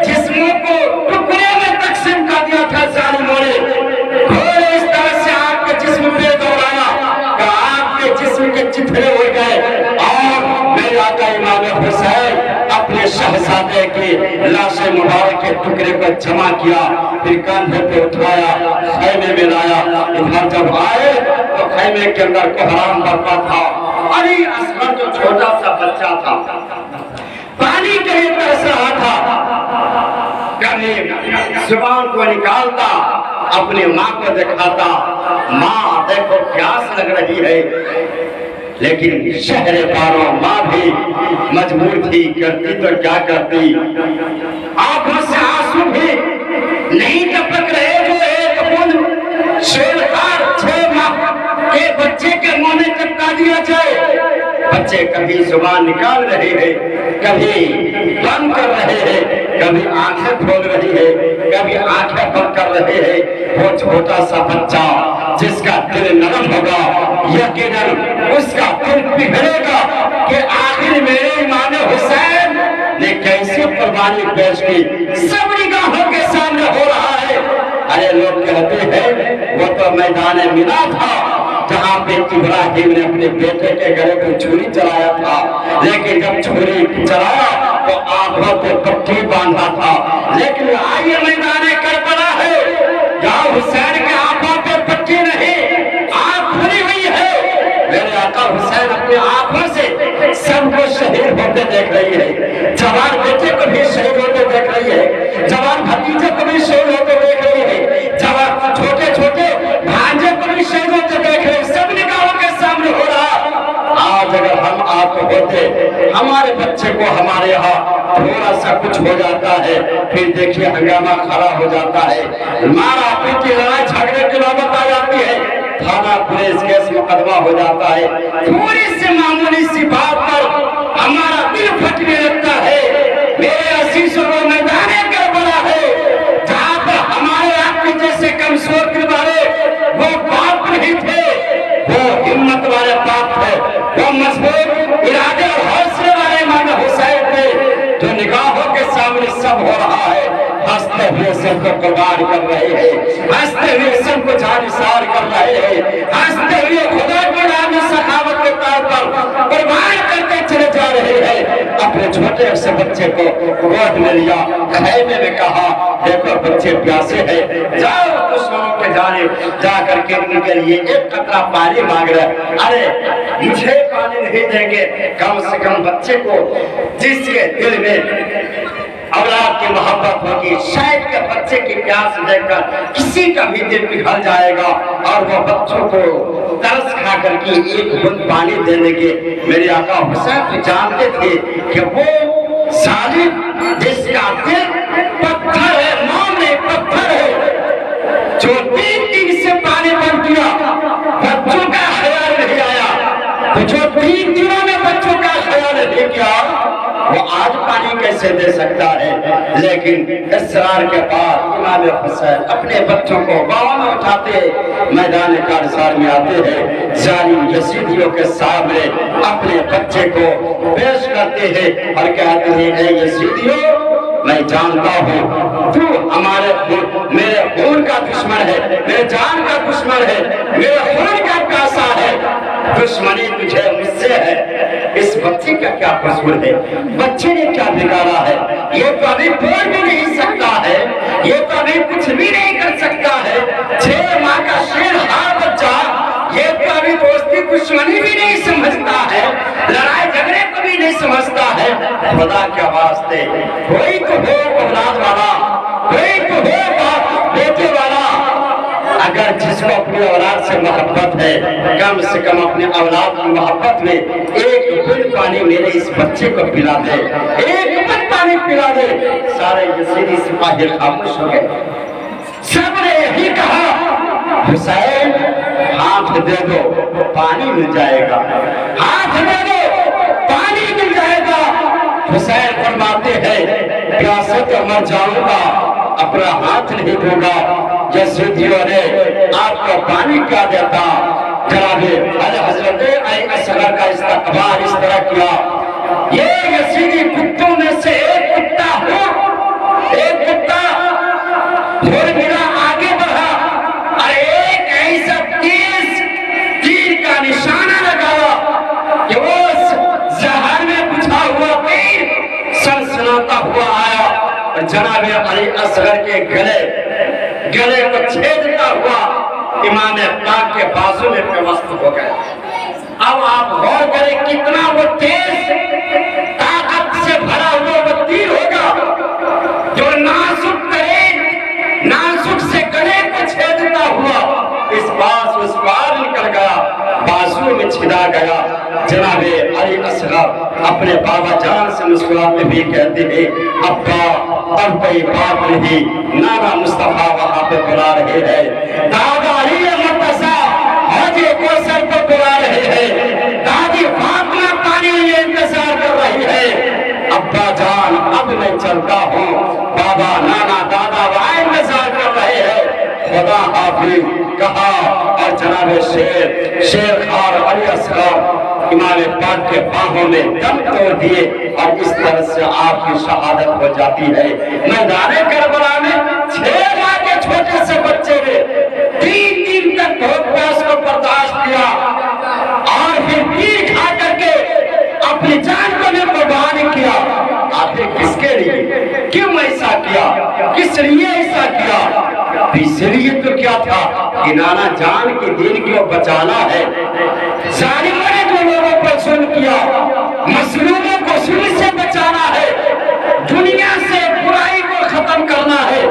جسموں کو ٹکڑے میں تقسیم کر دیا تھا ظالموں نے۔ گھوڑے اس طرح سے آپ کے جسم پہ دوڑایا کہ آپ کے جسم کے چتھڑے ہو گئے، اور میرے آقا امام حسین اپنے شہزادے کی لاش مبارک کے ٹکڑے کو جمع کیا، پھر کاندھے پہ اٹھایا، خیمے میں لایا۔ ادھر جب آئے تو خیمے کے اندر کوہرام برپا تھا۔ علی اصغر جو چھوٹا سا بچہ تھا، پانی کے لیے ترس رہا تھا، کبھی زبان کو نکالتا، اپنی ماں کو دکھاتا، ماں دیکھو پیاس لگ رہی ہے، لیکن شہر پاروں ماں بھی مجبور تھی، کرتی تو کیا کرتی، آنکھوں سے آنسو بھی نہیں ٹپک رہے جو ایک بوند شیرخوار 6 ماہ کے بچے کے منہ میں چپکا دیا جائے۔ بچے کبھی زبان نکال رہے ہیں، کبھی بند کر رہے ہیں، کبھی آنکھیں کھول رہی ہے، کبھی آنکھیں بند کر رہے ہیں۔ وہ چھوٹا سا بچہ جس کا دل نرم ہوگا، یقیناً اس کا دل پگھلے گا کہ آخر میرے امام حسین نے کیسے कुर्बानी पेश की, सब निगाहों के सामने हो रहा है। अरे लोग कहते हैं वो तो मैदान मिना था जहाँ पे इब्राहिम ने अपने बेटे के गले पर छुरी चलाया था, लेकिन जब छुरी चलाया तो आंखों पे पट्टी बांधा था। लेकिन आइए मैदान करबला है, जहाँ हुसैन के आंखों पे पट्टी नहीं, आंख खुली हुई है। मेरे आका हुसैन अपनी आंखों से सबको शहीद होते देख रही है, जवान बेटे को भी शहीद होते देख रही है, जवान भतीजे को भी शहीद होते देख रही है, जवान छोटे छोटे भांजे को भी शहीद होते देख रहे हैं। सब निगाहों के सामने हो रहा। आज अगर हम आप होते, हमारे बच्चे को हमारे यहाँ थोड़ा सा कुछ हो जाता है, फिर देखिए हंगामा खड़ा हो जाता है, मारा पीटी लड़ाई झगड़े की नौबत आ जाती है, थाना पुलिस केस मुकदमा हो जाता है। थोड़ी सी मामूली सी बात पर हमारा दिल फटने लगता है। मेरे असीसों को मैदान करबला है, जहाँ पर हमारे आपके जैसे कमजोर दिल वाले वो बाप नहीं थे, वो हिम्मत वाले बाप थे, वो मजबूत इरादे और हौसले वाले इमाम हुसैन थे, जो निगाहों के सामने सब हो रहा है, हंसते हुए सबको कुर्बान कर रहे हैं, हंसते हुए सबको जानिसार कर रहे हैं, हंसते हुए खुदा को नाम सखावत के तौर पर कुर्बान करते चले जा रहे हैं। अपने छोटे से बच्चे को गोद में लिया, खैमे में कहा देखो बच्चे प्यासे हैं, जाओ दुश्मनों के जाने जा करके उनके लिए एक कतरा पानी मांग रहे। अरे मुझे पानी नहीं देंगे, कम से कम बच्चे को जिसके दिल में औलाद की मोहब्बत होगी, शायद के बच्चे की प्यास देखकर किसी का भी दिल पिघल जाएगा और वो बच्चों को तरस खा करके एक बूंद पानी देने के। मेरे आका हुसैन जानते थे कि वो जालिम जिसका दिल पत्थर है, मामले पत्थर है, जो 3 दिन से पानी बंद किया, बच्चों का ख्याल नहीं आया, तो जो 3 दिनों में बच्चों का ख्याल नहीं किया वो आज पानी कैसे दे सकता है। लेकिन इसरार के बाद इमाम हुसैन अपने बच्चों को बाहों में उठाते मैदान कारसार में आते हैं, जालिम यजीदियों के सामने अपने बच्चे को पेश करते हैं और कहते हैं ए यजीदियों, मैं जानता हूँ तू हमारे मेरे खून का दुश्मन है, मेरे जान का दुश्मन है, मेरे खून का प्यासा है, दुश्मनी तुझे मुझसे है। इस बच्चे का क्या कसूर है, बच्चे ने क्या बिगाड़ा है, ये तो अभी बोल भी नहीं सकता है, ये तो अभी कुछ भी नहीं कर सकता है। 6 माह का शेर हार बच्चा, ये तो अभी दोस्ती दुश्मनी भी नहीं समझता है, लड़ाई झगड़े को भी नहीं समझता है। खुदा के वास्ते कोई तो हो औलाद वाला, कोई तो हो बेटे वाला, अगर जिसको अपनी औलाद से मोहब्बत है, कम से कम अपने औलाद की मोहब्बत में एक बूंद पानी मेरे इस बच्चे को पिला दे, एक बूंद पानी पिला दे। सारे यजीदी सिपाही खामोश हो गए, सबने यही कहा हुसैन हाथ दे दो पानी मिल जाएगा, हाथ दे दो पानी मिल जाएगा। हुसैन फरमाते हैं प्यासे तो मर जाऊंगा, अपना हाथ नहीं दूंगा। यजीदियों ने आपको पानी क्या देता, जनाबे हजरत असगर का इस्तकबाल इस तरह किया। ये यजीदी कुत्तों में से एक कुत्ता हो, एक कुत्ता थोड़ी मेरा आगे बढ़ा और एक ऐसा तेज तीर का निशाना लगाया कि वो जहर में बुझा हुआ तीर सनसनाता हुआ आया और जनाबे अली असगर के गले को छेदता हुआ इमाम पाक के बाजू में प्रवस्त हो गए। अब आप गौर करें कितना वो तेज ताकत से भरा हुआ वो तीर होगा जो नाजुक करे, नाजुक से गले को छेदता हुआ इस पास उस पार निकल गया, बाजू में छिदा गया। जनाबे अली असगर अपने बाबा जान से मुस्कुराते हुए कहते हैं अब्बा अब कोई बात नहीं, नाना मुस्तफा वहां पे बुला रहे हैं, दादा अली मुर्तजा हाजी कौसर को बुला रहे हैं, दादी फातिमा पानी लिए इंतजार कर रही है। अब्बा जान अब मैं चलता हूँ, बाबा नाना दादा वहां इंतजार कर रहे हैं, खुदा हाफिज कहा और जना جناب شیر خار علیہ السلام امام پاک کے باہوں میں دم توڑ دیے اور اس طرح سے آپ کی شہادت ہو جاتی ہے۔ میدان کربلا میں 6 ماہ کے چھوٹے سے بچے نے 3 دن تک بھوک پیاس کو برداشت کیا اور پھر تیر کھا کر کے اپنی جان کو بھی قربان کیا۔ آخر کس کے لیے؟ کیوں ایسا کیا؟ کس لیے ایسا کیا؟ اس لیے تو کیا تھا کہ نانا جان کے دین کو بچانا ہے۔ ظالموں نے جو لوگوں پر ظلم کیا، مظلوموں کو ظلم سے بچانا ہے، دنیا سے برائی کو ختم کرنا ہے،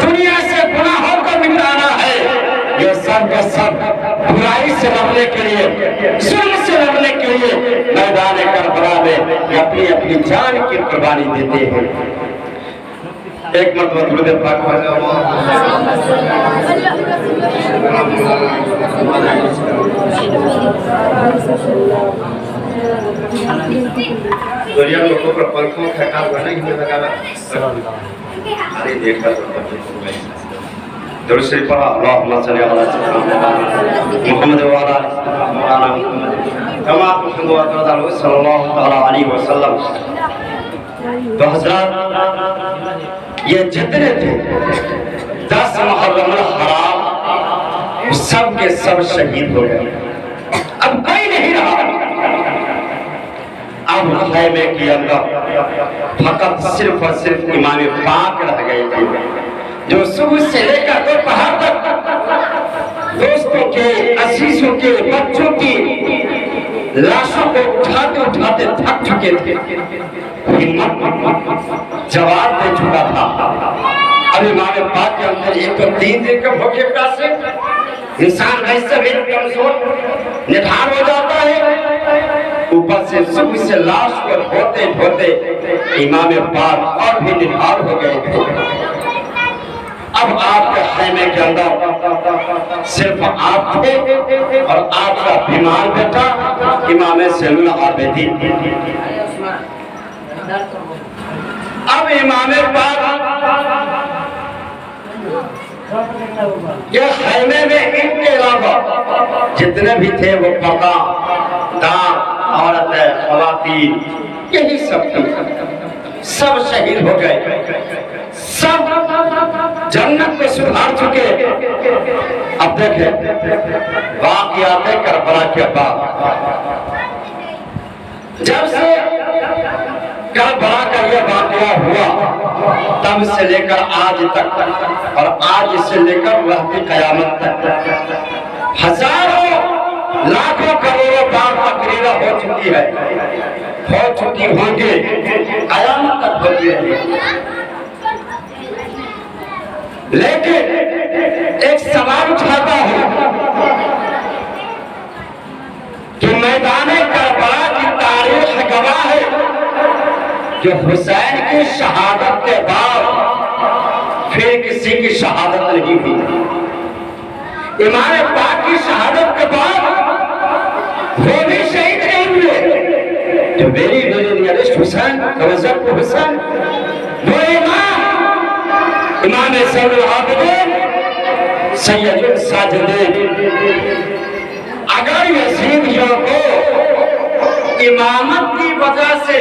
دنیا سے گناہوں کو مٹانا ہے۔ یہ سب کا سب برائی سے لڑنے کے لیے، ظلم سے لڑنے کے لیے میدان کربلا میں اپنی اپنی جان کی قربانی دیتے ہیں۔ ایک مرتبہ درود پاک دنیا لوگوں پر پنکھوں پھینکا ہوا نہیں ہمیں لگا ارے دیکھ کر درود شریف پڑھا اللہم صلی علی سیدنا محمد وعلی آل مولانا محمد کما محمد صلی اللہ علیہ وسلم۔ تو حضرات یہ جتنے تھے 10 محرم الحرام سب کے سب شہید ہو گئے، اب کوئی نہیں رہا۔ اب خیمے کے اندر فقط صرف اور صرف امام پاک رہ گئے تھے، جو صبح سے لے کر دوپہر تک دوستوں کے، عزیزوں کے، بچوں کی لاشوں کو اٹھاتے اٹھاتے تھک چکے تھے، ہمت جواب دے چکا تھا۔ اب امام پاک کے اندر ایک تو 3 دن کے بھوکے پیاسے انسان ویسے بھی کمزور نڈھال ہو جاتا ہے، اوپر سے صبح سے لاش کو دھوتے دھوتے امام پاک اور بھی نڈھال ہو گئے تھے۔ اب آپ کے خیمے کے اندر صرف آپ تھے اور آپ کا بیمار بیٹا امام زین العابدین۔ اب امام پاک یہ خیمے میں ان کے علاوہ جتنے بھی تھے وہ پردہ دار عورتیں، خواتین، یہی سب تھے، سب شہید ہو گئے، سب جنت میں سدھار چکے۔ اب دیکھیں واقعات کربلا کے بعد جب سے کربلا کا یہ واقعہ ہوا تب سے لے کر آج تک اور آج سے لے کر رہتی قیامت تک ہزاروں لاکھوں کروڑوں بار تقریریں ہو چکی ہے، ہو چکی ہوں گے، قیامت تک ہوتی رہے گی۔ لیکن ایک سوال اٹھاتا ہوں کہ میدان کربلا کی تاریخ گواہ ہے کہ حسین کی شہادت کے بعد پھر کسی کی شہادت نہیں ہوئی۔ امام پاک کی شہادت کے بعد وہ بھی شہید نہیں ہوئے جو میری نیرسٹ حسین توجہ حسین، وہ امام زین العابدین سید الساجدین۔ اگر یزیدیوں کو امامت کی وجہ سے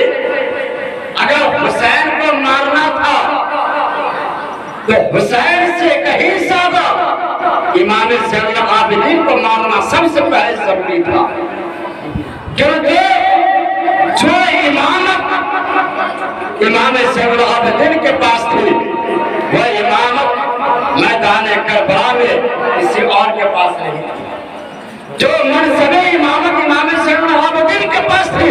اگر حسین کو مارنا تھا تو حسین سے کہیں زیادہ امام زین العابدین کو مارنا سب سے پہلے ضروری تھا، کیونکہ جو امامت امام زین العابدین کے پاس تھی وہ امامت میدان کربلا میں کسی اور کے پاس نہیں تھی۔ جو منصب امامت امام زین العابدین کے پاس تھی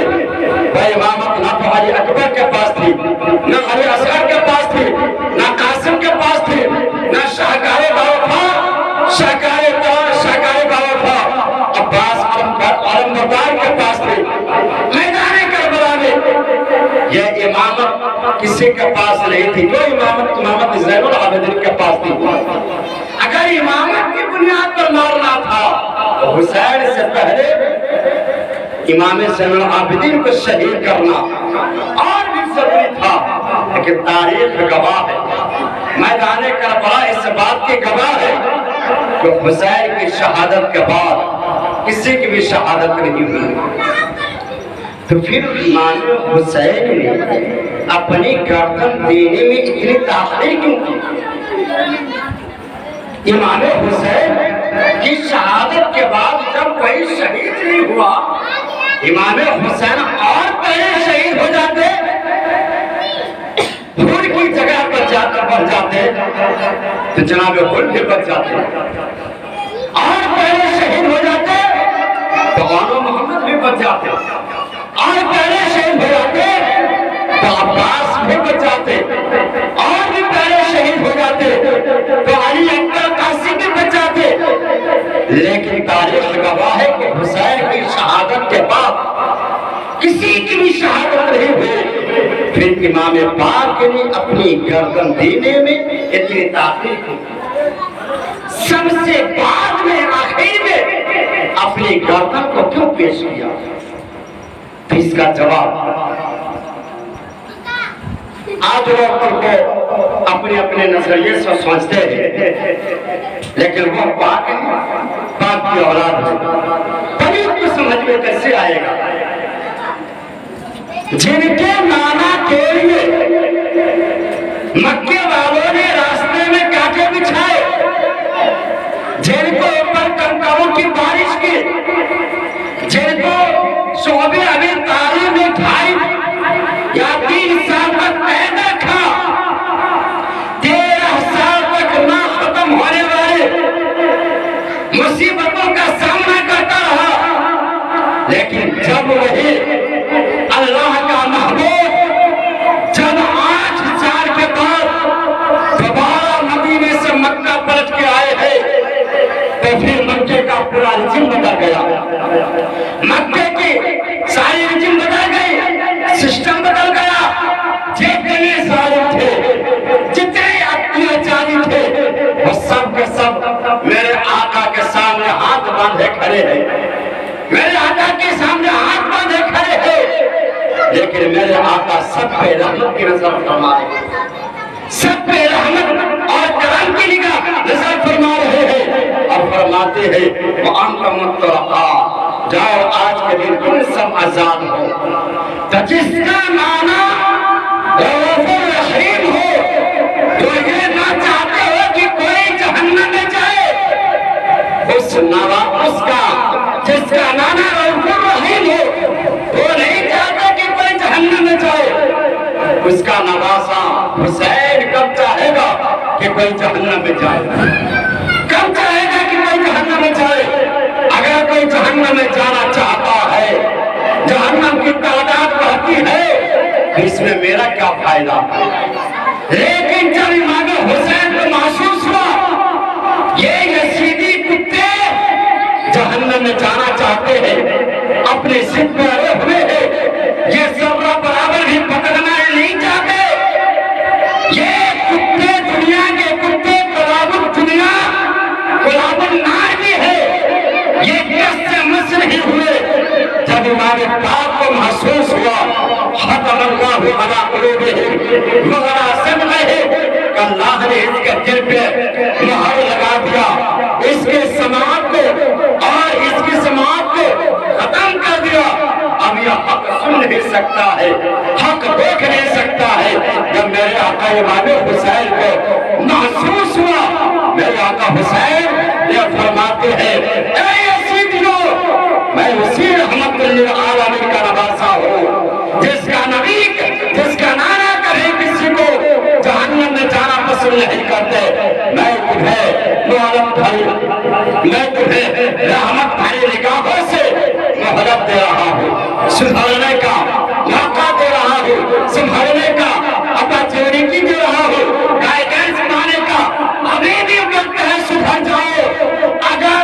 وہ امامت نہ تو علی اکبر کے پاس تھی، نہ علی اصغر کے پاس تھی، نہ قاسم کے پاس تھی، نہ شاہکار باوفا شاہکار باوفا عباس علمبردار کے پاس تھی۔ میدان کربلا میں یہ امامت کسی کے پاس نہیں تھی، جو امامت زین العابدین کے پاس تھی۔ اگر امامت کی بنیاد پر مارنا تھا تو حسین سے پہلے امام زین العابدین کو شہید کرنا اور بھی ضروری تھا، لیکن تاریخ گواہ ہے، میدان کربلا اس بات کی گواہ ہے کہ حسین کی شہادت کے بعد کسی کی بھی شہادت نہیں ہوئی، تو پھر امام حسین نے اپنی گردن دینے میں اتنی تاخیر کیوں کی؟ امام حسین کی شہادت کے بعد جب کوئی شہید نہیں ہوا، امام حسین اور پہلے شہید ہو جاتے، خون کی جگہ پر جا کر بڑھ جاتے تو جناب خون بھی بچ جاتے، اور پہلے شہید ہو جاتے تو آنو محمد بھی بچ جاتے، اور پہلے شہید ہو جاتے تو عباس بھی بچ جاتے، اور بھی پہلے شہید ہو جاتے تو علی اکبر قاسم بھی بچ جاتے۔ لیکن تاریخ گواہ ہے کہ حسین کی شہادت کے بعد کسی کی بھی شہادت نہیں ہوئی، پھر امام پاک نے اپنی گردن دینے میں اتنی تاخیر کی، سب سے بعد میں آخر میں اپنی گردن کو کیوں پیش کیا؟ تو اس کا جواب آج لوگ کو اپنے اپنے نظریے سے سوچتے ہیں، لیکن وہ پاک ہے، پاک کی اولاد ہے، تبھی کو سمجھ میں کیسے آئے گا؟ جن کے نانا کے لیے مکے والوں نے راستے میں کانٹے بچھائے، جن کو اوپر کنکروں کی بارش کی، جن کو شعبے ابھی تعلیم میں کھائی یا 3 سال تک قید رکھا، 13 سال تک نہ ختم ہونے والے مصیبتوں کا سامنا کرتا رہا، لیکن جب وہی اللہ کا محبوب جب 8 سال کے بعد دوبارہ مدینے سے مکہ پلٹ کے آئے ہیں تو پھر مکے کا پورا رجم بدل گیا، مکے کی ساری رجم بدل گئی، سسٹم بدل گیا، جتنے ظالم تھے، جتنے اتیاچاری تھے، وہ سب کے سب میرے آقا کے سامنے ہاتھ باندھے کھڑے ہیں، میرے آقا کے سامنے ہاتھ باندھے کھڑے ہیں، لیکن میرے آقا سب پہ رحمت کی نظر فرمائے، سب پہ رحمت اور کرم کی نگاہ نظر فرما رہے ہیں اور فرماتے ہیں وَأَنْتَ مُطْلَقَا، جاؤ آج کے دن تم سب آزاد ہو۔ تو جس کا نانا رؤوف الرحیم ہو تو یہ نہ چاہتے ہو کہ کوئی جہنم میں جائے، اس کا جس کا نانا رؤوف الرحیم ہو وہ نہیں چاہتا کہ کوئی جہنم میں جائے، اس کا نواسا حسین کب چاہے گا کہ کوئی جہنم میں جائے؟ کب چاہے گا کہ کوئی جہنم میں جائے؟ اگر کوئی جہنم میں جانا چاہتا ہے، جہنم کی تعداد بڑھتی ہے، اس میں میرا کیا فائدہ؟ لیکن جب امام حسین کو محسوس ہوا یہ یزیدی کتے جہنم میں جانا چاہتے ہیں، اپنے ضد پہ اڑے ہوئے ہیں، یہ ذرہ برابر بھی پکڑنا نہیں چاہتے، یہ کتے دنیا کے کتے کلاب الدنیا کلاب النار بھی ہے، یہ کس سے مس نہیں ہوئے؟ جب امام پاک کو محسوس ہوا ختم اللہ علی قلوبہم وعلی سمعہم کہ اللہ نے اس کے دل پہ مہر لگا دیا، اس کے سماعت کو اور اس کی سماعت کو ختم کر دیا، اب یہ حق سن نہیں سکتا ہے، حق دیکھ نہیں سکتا ہے۔ جب میرے آقا امام حسین کو محسوس ہوا، میرے آقا حسین یہ فرماتے ہیں اے یزیدیو، میں اسی رحمت للعالمین کا نواسا ہوں جس کا نبی جس کا نعرہ کبھی کسی کو جہنم میں جانا پسند نہیں کرتے، میں تمہیں مہلت تمہیں رحمت بھری نگاہوں سے مہلت دے رہا ہوں، سدھارنے کا موقع دے رہا ہوں، سنبھالنے کا اپرچونٹی دے رہا ہوں، گائیڈنس پانے کا ابھی بھی وقت ہے، سدھر جاؤ۔ اگر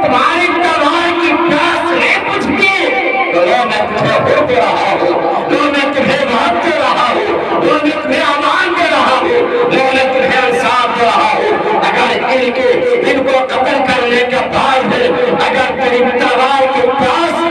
تمہاری تلوار کی پیاس نہیں بجھتی تو میں تمہیں ہو دے رہا ہوں، میں تمہیں بات دے رہا ہوں، میں تمہیں امان دے رہا ہوں، میں تمہیں انصاف دے رہا ہوں۔ اگر ان کو قتل کرنے کے بعد اگر تیری تلوار کی پیاس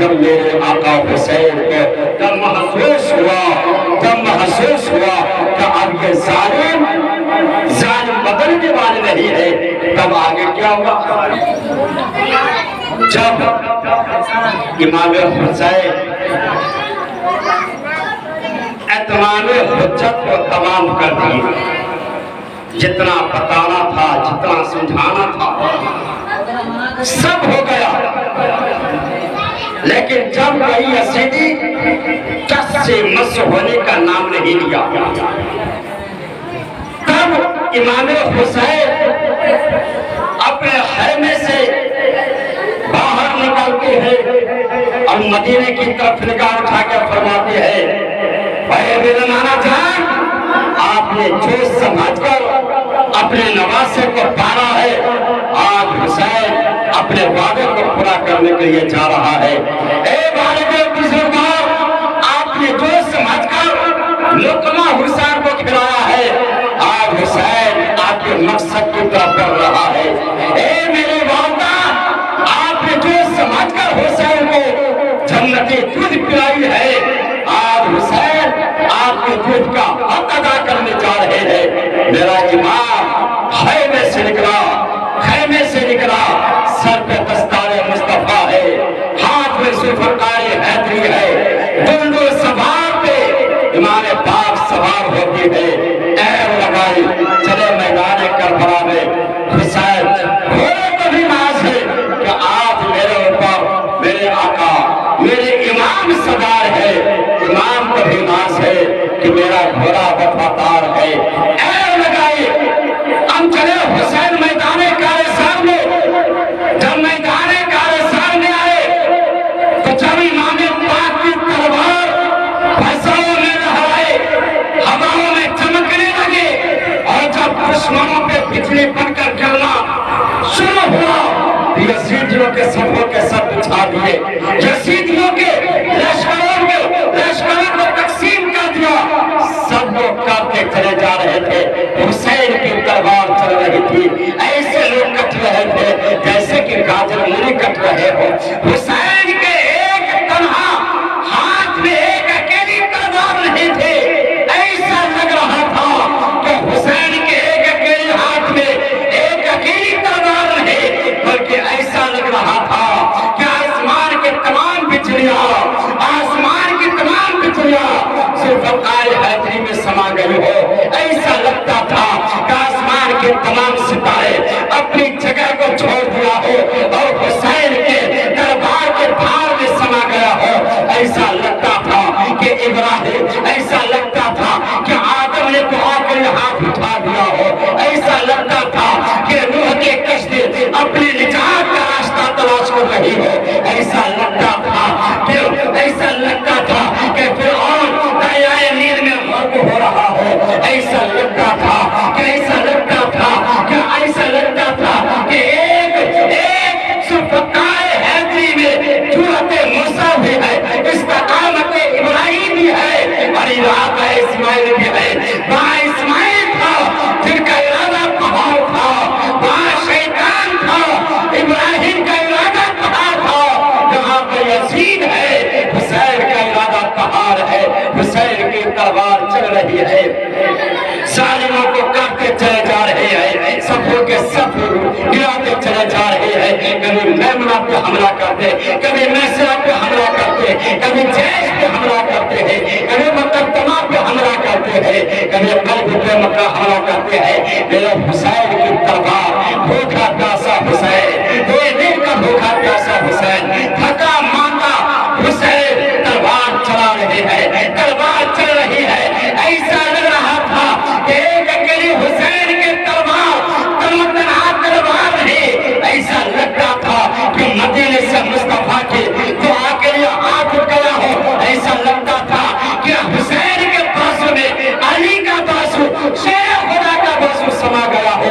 जब मेरे आका हुसैन को जब महसूस हुआ कि अब ये जालिम बदलने वाले नहीं है, तब आगे क्या होगा? जब इमाम हुसैन एतमाम हुज्जत को तमाम कर दिए, जितना बताना था, जितना समझाना था, सब हो गया। लेकिन जब कोई यजीदी कस से मस होने का नाम नहीं लिया, तब इमाम हुसैन अपने खैमे से बाहर निकलते हैं और मदीने की तरफ निगाह उठा कर फरमाते हैं, मेरे नाना जान, आपने जो समझकर अपने नवासे को पाला है, आज हुसैन अपने वादे को पूरा करने के लिए जा रहा है। ए बालिगे बुजुर्गों, आपने जो समझकर लुकमा हुसैन को खिलाया है, आज हुसैन आपके मकसद की तरफ बढ़ रहा है। ए मेरे वालदा, आपने जो समझकर हुसैन को जन्नती दूध पिलाई है, आज हुसैन आपके दूध का हक अदा करने जा रहे हैं। मेरा इमाम खैमे से निकला, सर पे दस्तारे मुस्तफा है, हाथ में सुल्फ़कार हैदरी है, दुल्दुल सवार पे इमाम पाक सवार होती है, ऐर लगाई चले मैदान करबला में। हुसैन घोड़े को भी नाज है कि आज मेरे ऊपर मेरे आका मेरे इमाम सवार है, इमाम को भी नाज है कि मेरा घोड़ा वफादार है। ऐर लगाई हम चले हुसैन मैदान कारे सामने। जब मैदान कारे सामने आए तो जब इमाम पाक की तलवार फसाओं में लहराए, हवाओं में चमकने लगे और जब दुश्मनों पे बिजली बनकर गिरना शुरू हुआ, यजीदियों के सफों के सब बिछा दिए, यजीदियों के लश्करों को तकसीम कर दिया। सब लोग काटते चले जा रहे थे, हुसैन की तलवार चल रही थी। ऐसे लोग कट रहे थे जैसे कि गाजर मूली कट रहे हो। हुसैन के एक तन्हा हाथ में एक अकेली तलवार नहीं थे, ऐसा लग रहा था कि हुसैन के एक अकेले हाथ में एक अकेली तलवार नहीं, बल्कि ऐसा लग रहा था कि आसमान की तमाम बिजलियां सुल्फ़कार हैदरी में समा गई हो। ऐसा लगता था कि आसमान के तमाम सितारे अपनी जगह को छोड़ दिया हो और हुसैन के दरबार के भार में समा गया हो। ऐसा लगता था कि इब्राहिम, ऐसा लगता था कि आदम ने दुआ के लिए हाथ उठा दिया हो। ऐसा लगता था कि नूह के कश्ती अपनी निजात का रास्ता तलाश कर रही हो। ऐसा लगता था कि फिरऔन दरियाए नील में गर्क हो रहा हो। ऐसा लगता था कि एक सुल्फ़कार हैदरी में जुरत मूसा भी है, इस्तिक़ामत इब्राहिम भी है और इरादा इस्माइल भी है। वहाँ इस्माइल था जिनका इरादा पहाड़ था, वहाँ शैतान था, इब्राहिम का इरादा पहाड़ था। जहाँ पर यजीद है, हुसैन का इरादा पहाड़ है। हुसैन की तलवार चल रही है, जालिमों को काटते चले जा रहे हैं, सफों के सफ गिराते चले जा रहे हैं। कभी मैमना पे हमला करते, कभी मैसरा पे हमला करते, कभी जैश पे हमला करते हैं, कभी मुकद्दमा पे हमला करते हैं, कभी कल्ब पे हमला करते हैं। मेरे हुसैन की तलवार भूखा प्यासा हुसैन, 2 दिन का भूखा प्यासा हुसैन, थका मांदा हुसैन तलवार चला रहे हैं, तलवार चल रही है। ऐसा लग रहा था कि एक अकेली हुसैन के तलवार तलवार नहीं, ऐसा लगता था कि मदीने से मुस्तफा की दुआ के लिए हाथ उठाया हो। ऐसा लगता था कि हुसैन के बाजू में अली का बाजू, शेर खुदा का बाजू समा गया हो।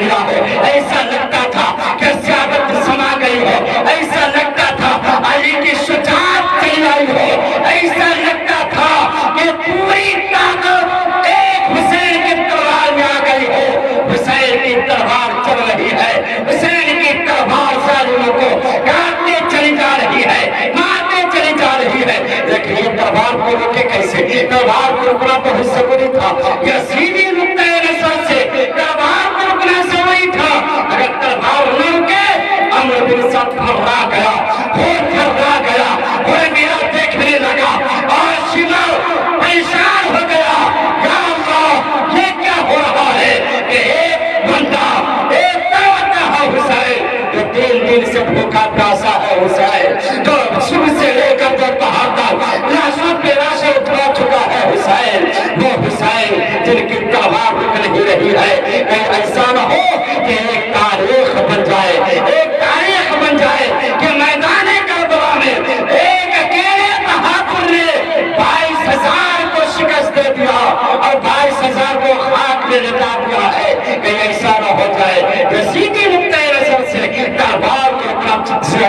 गया हो, ऐसा लगता था कि ज़ियादत समा गई हो, ऐसा लगता था अली की शुजाअत चली आई हो, ऐसा लगता था कि पूरी ताकत एक हुसैन की तलवार में आ गई हो। हुसैन की तलवार चल रही है, हुसैन की तलवार जालिमों को काटते चली जा रही है, मारते चली जा रही है। लेकिन ये तलवार को रोके कैसे? तलवार को रोकना तो हिस्सा को नहीं था, यजीदी नुक्ता नज़र से तलवार को रोकना जरूरी था। अगर तलवार न रुके, अमर बिन साद घबरा गया, थर्रा गया, गया देखने लगा और शिमर परेशान हो गया। या अल्लाह, ये क्या हो रहा है कि एक बंदा, एक तावता है हुसैन, जो 3 दिन से भूखा प्यासा है हुसैन, जो सुबह से लेकर जब बाहर तक लाशों पे लाशें उठा चुका है हुसैन, वो हुसैन जिनकी तलवार रुक नहीं रही है। कहीं ऐसा न हो कि एक तारीख बन जाए, एक तारीख बन जाए कि मैदान करबला में एक अकेले बहादुर ने 22,000 को शिकस्त दे दिया और 22,000 को खाक में लटा दिया है। कहीं ऐसा न हो जाए। यजीदी नुक्ता नज़र से तलवार को रोकना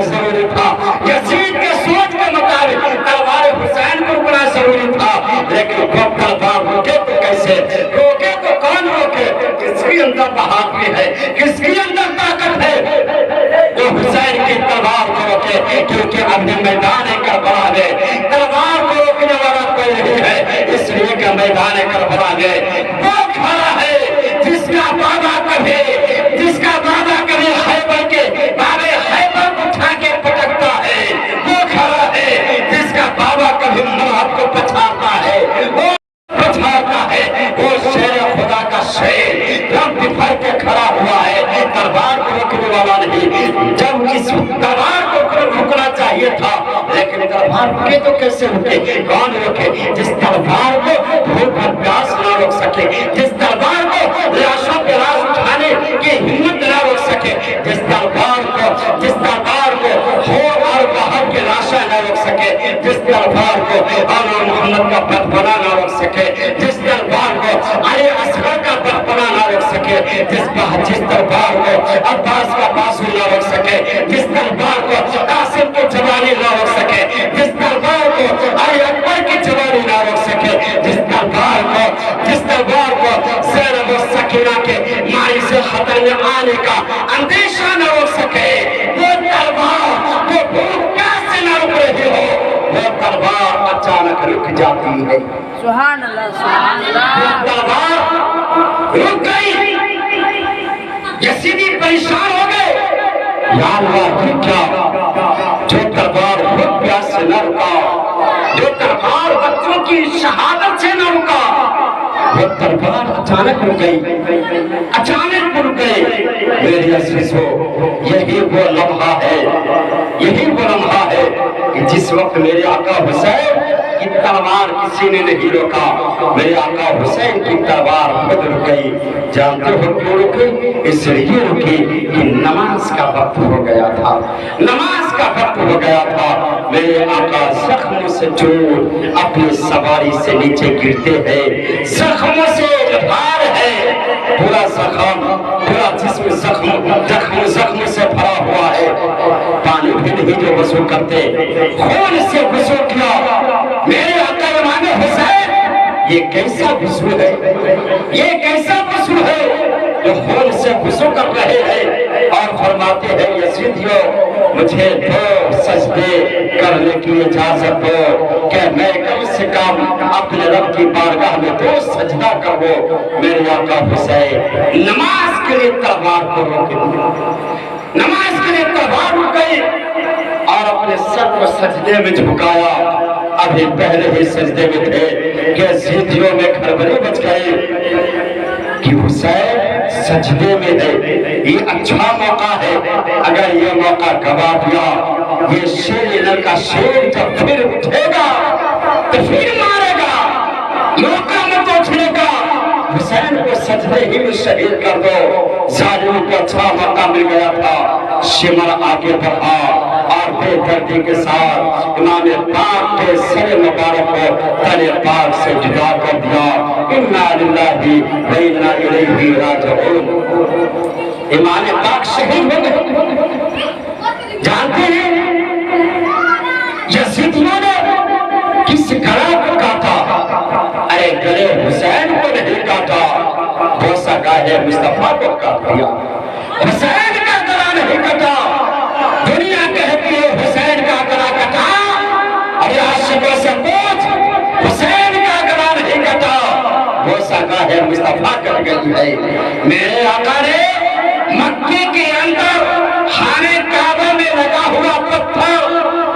जरूरी था, यजीद के सोच के मुताबिक तलवार हुसैन को रोकना जरूरी था। लेकिन कब तलवार रोके तो कैसे रोके? तो कौन रोके? किसके अंदर बहादुरी है, किसके अंदर ताकत है, वो हुसैन की तलवार को रोके। क्योंकि अपने मैदान करबला में तलवार को रोकने वाला कोई नहीं है, इसलिए कि मैदान करबला में वो खड़ा है जिसका बाबा कभी खैबर के बाबे खैबर उठा के पटकता है, वो खड़ा है जिसका बाबा कभी मुराद को पछाड़ता है, वो पछाड़ता है, वो शेर खुदा का शेर रब भर के खड़ा हुआ है, तलवार को रोकने वाला नहीं। जब इस तलवार को रोकना चाहिए था, लेकिन तलवार रुके तो कैसे रुके? कौन रोके? जिस तलवार को भूख और प्यास ना रोक सके, जिस तलवार को लाशों पे लाश उठाने की हिम्मत ना रोक सके, जिस तलवार को हो और बाहर के लाशा ना रोक सके, जिस तलवार को आला मोहम्मद का बदपना ना रोक सके, जिस तलवार को अली असगर का बदपना ना रोक सके, जिस तलवार को अब्बास का बासु ना रोक सके, जिस तलवार को कासिम की जवानी ना रोक सके, जिस तलवार को अली अकबर की जवानी ना रोक सके, जिस तलवार को ज़ैनब और सकीना के माई से खतर में आने का अंदेशा न रोक सके, वो तलवार को भूख कैसे न रुक रही हो, वो तलवार अचानक रुक जाती है। सुभान अल्लाह, सुभान अल्लाह। वो तलवार रुक गई, यजीदी परेशान हो गए। या अल्लाह, ये क्या? जो तलवार भूख प्यास से न रुका, जो तलवार बच्चों की शहादत से न रुका, वो तलवार अचानक रुक गई, अचानक रुक गई। मेरी अज़ीज़ों, यही वो लम्हा है, यही वो लम्हा है कि जिस वक्त मेरे आका हुसैन की तलवार किसी ने नहीं रोका, मेरे आका हुसैन की तलवार खुद रुक गई। जानते हो क्यों रुकी? इसलिए रुकी कि नमाज का वक्त हो गया था, नमाज का वक्त हो गया था। मेरे आका जख्मों से चोट अपनी सवारी से नीचे गिरते हैं, जख्मों से भार है, पूरा जख्म, पूरा जिस्म जख्म से भरा हुआ है। पानी भी नहीं जो वजू करते, खून से वजू किया। मेरे आका इमाम हुसैन, ये कैसा वजू है, ये कैसा वजू है जो खून से वजू कर रहे हैं और फरमाते हैं यजीदियों, मुझे 2 सजदे करने की इजाजत दो कि मैं कम से कम अपने रब की बारगाह में 2 सजदा करूं। मेरे आका हुसैन नमाज के लिए तलवार को रोके, नमाज के लिए तलवार रुक गई और अपने सर को सजदे में झुकाया। अभी पहले ही सजदे में थे कि यजीदियों में खलबली मच गई कि हुसैन सजदे में है। ये अच्छा मौका है, अगर ये मौका गवा दिया, ये शेर का शेर जब फिर उठेगा तो फिर मारेगा, मौका मत उछलेगा। हुसैन को सजदे ही में शहीद कर दो। जालिम को अच्छा मौका मिल गया था, शिमर आगे बढ़ा और बेदर्दी के साथ इमाम पाक के सर मुबारक को तने पाक से जुदा कर दिया। इन्ना लिल्लाहि व इन्ना इलैहि राजिऊन। इमाम पाक शहीद हो गए। जानते हैं यजीदियों ने किस गला को काटा? अरे गले हुसैन को नहीं काटा, बोसा गाहे मुस्तफा को काट दिया। हुसैन का गला नहीं कटा, दुनिया कहती है हुसैन का गला कटा। अरे आशिकों से पूछ, हुसैन का गला नहीं कटा, बोसा गाहे मुस्तफा कर गई है। मेरे आका ने मक्के के अंदर खाने काबा में लगा हुआ पत्थर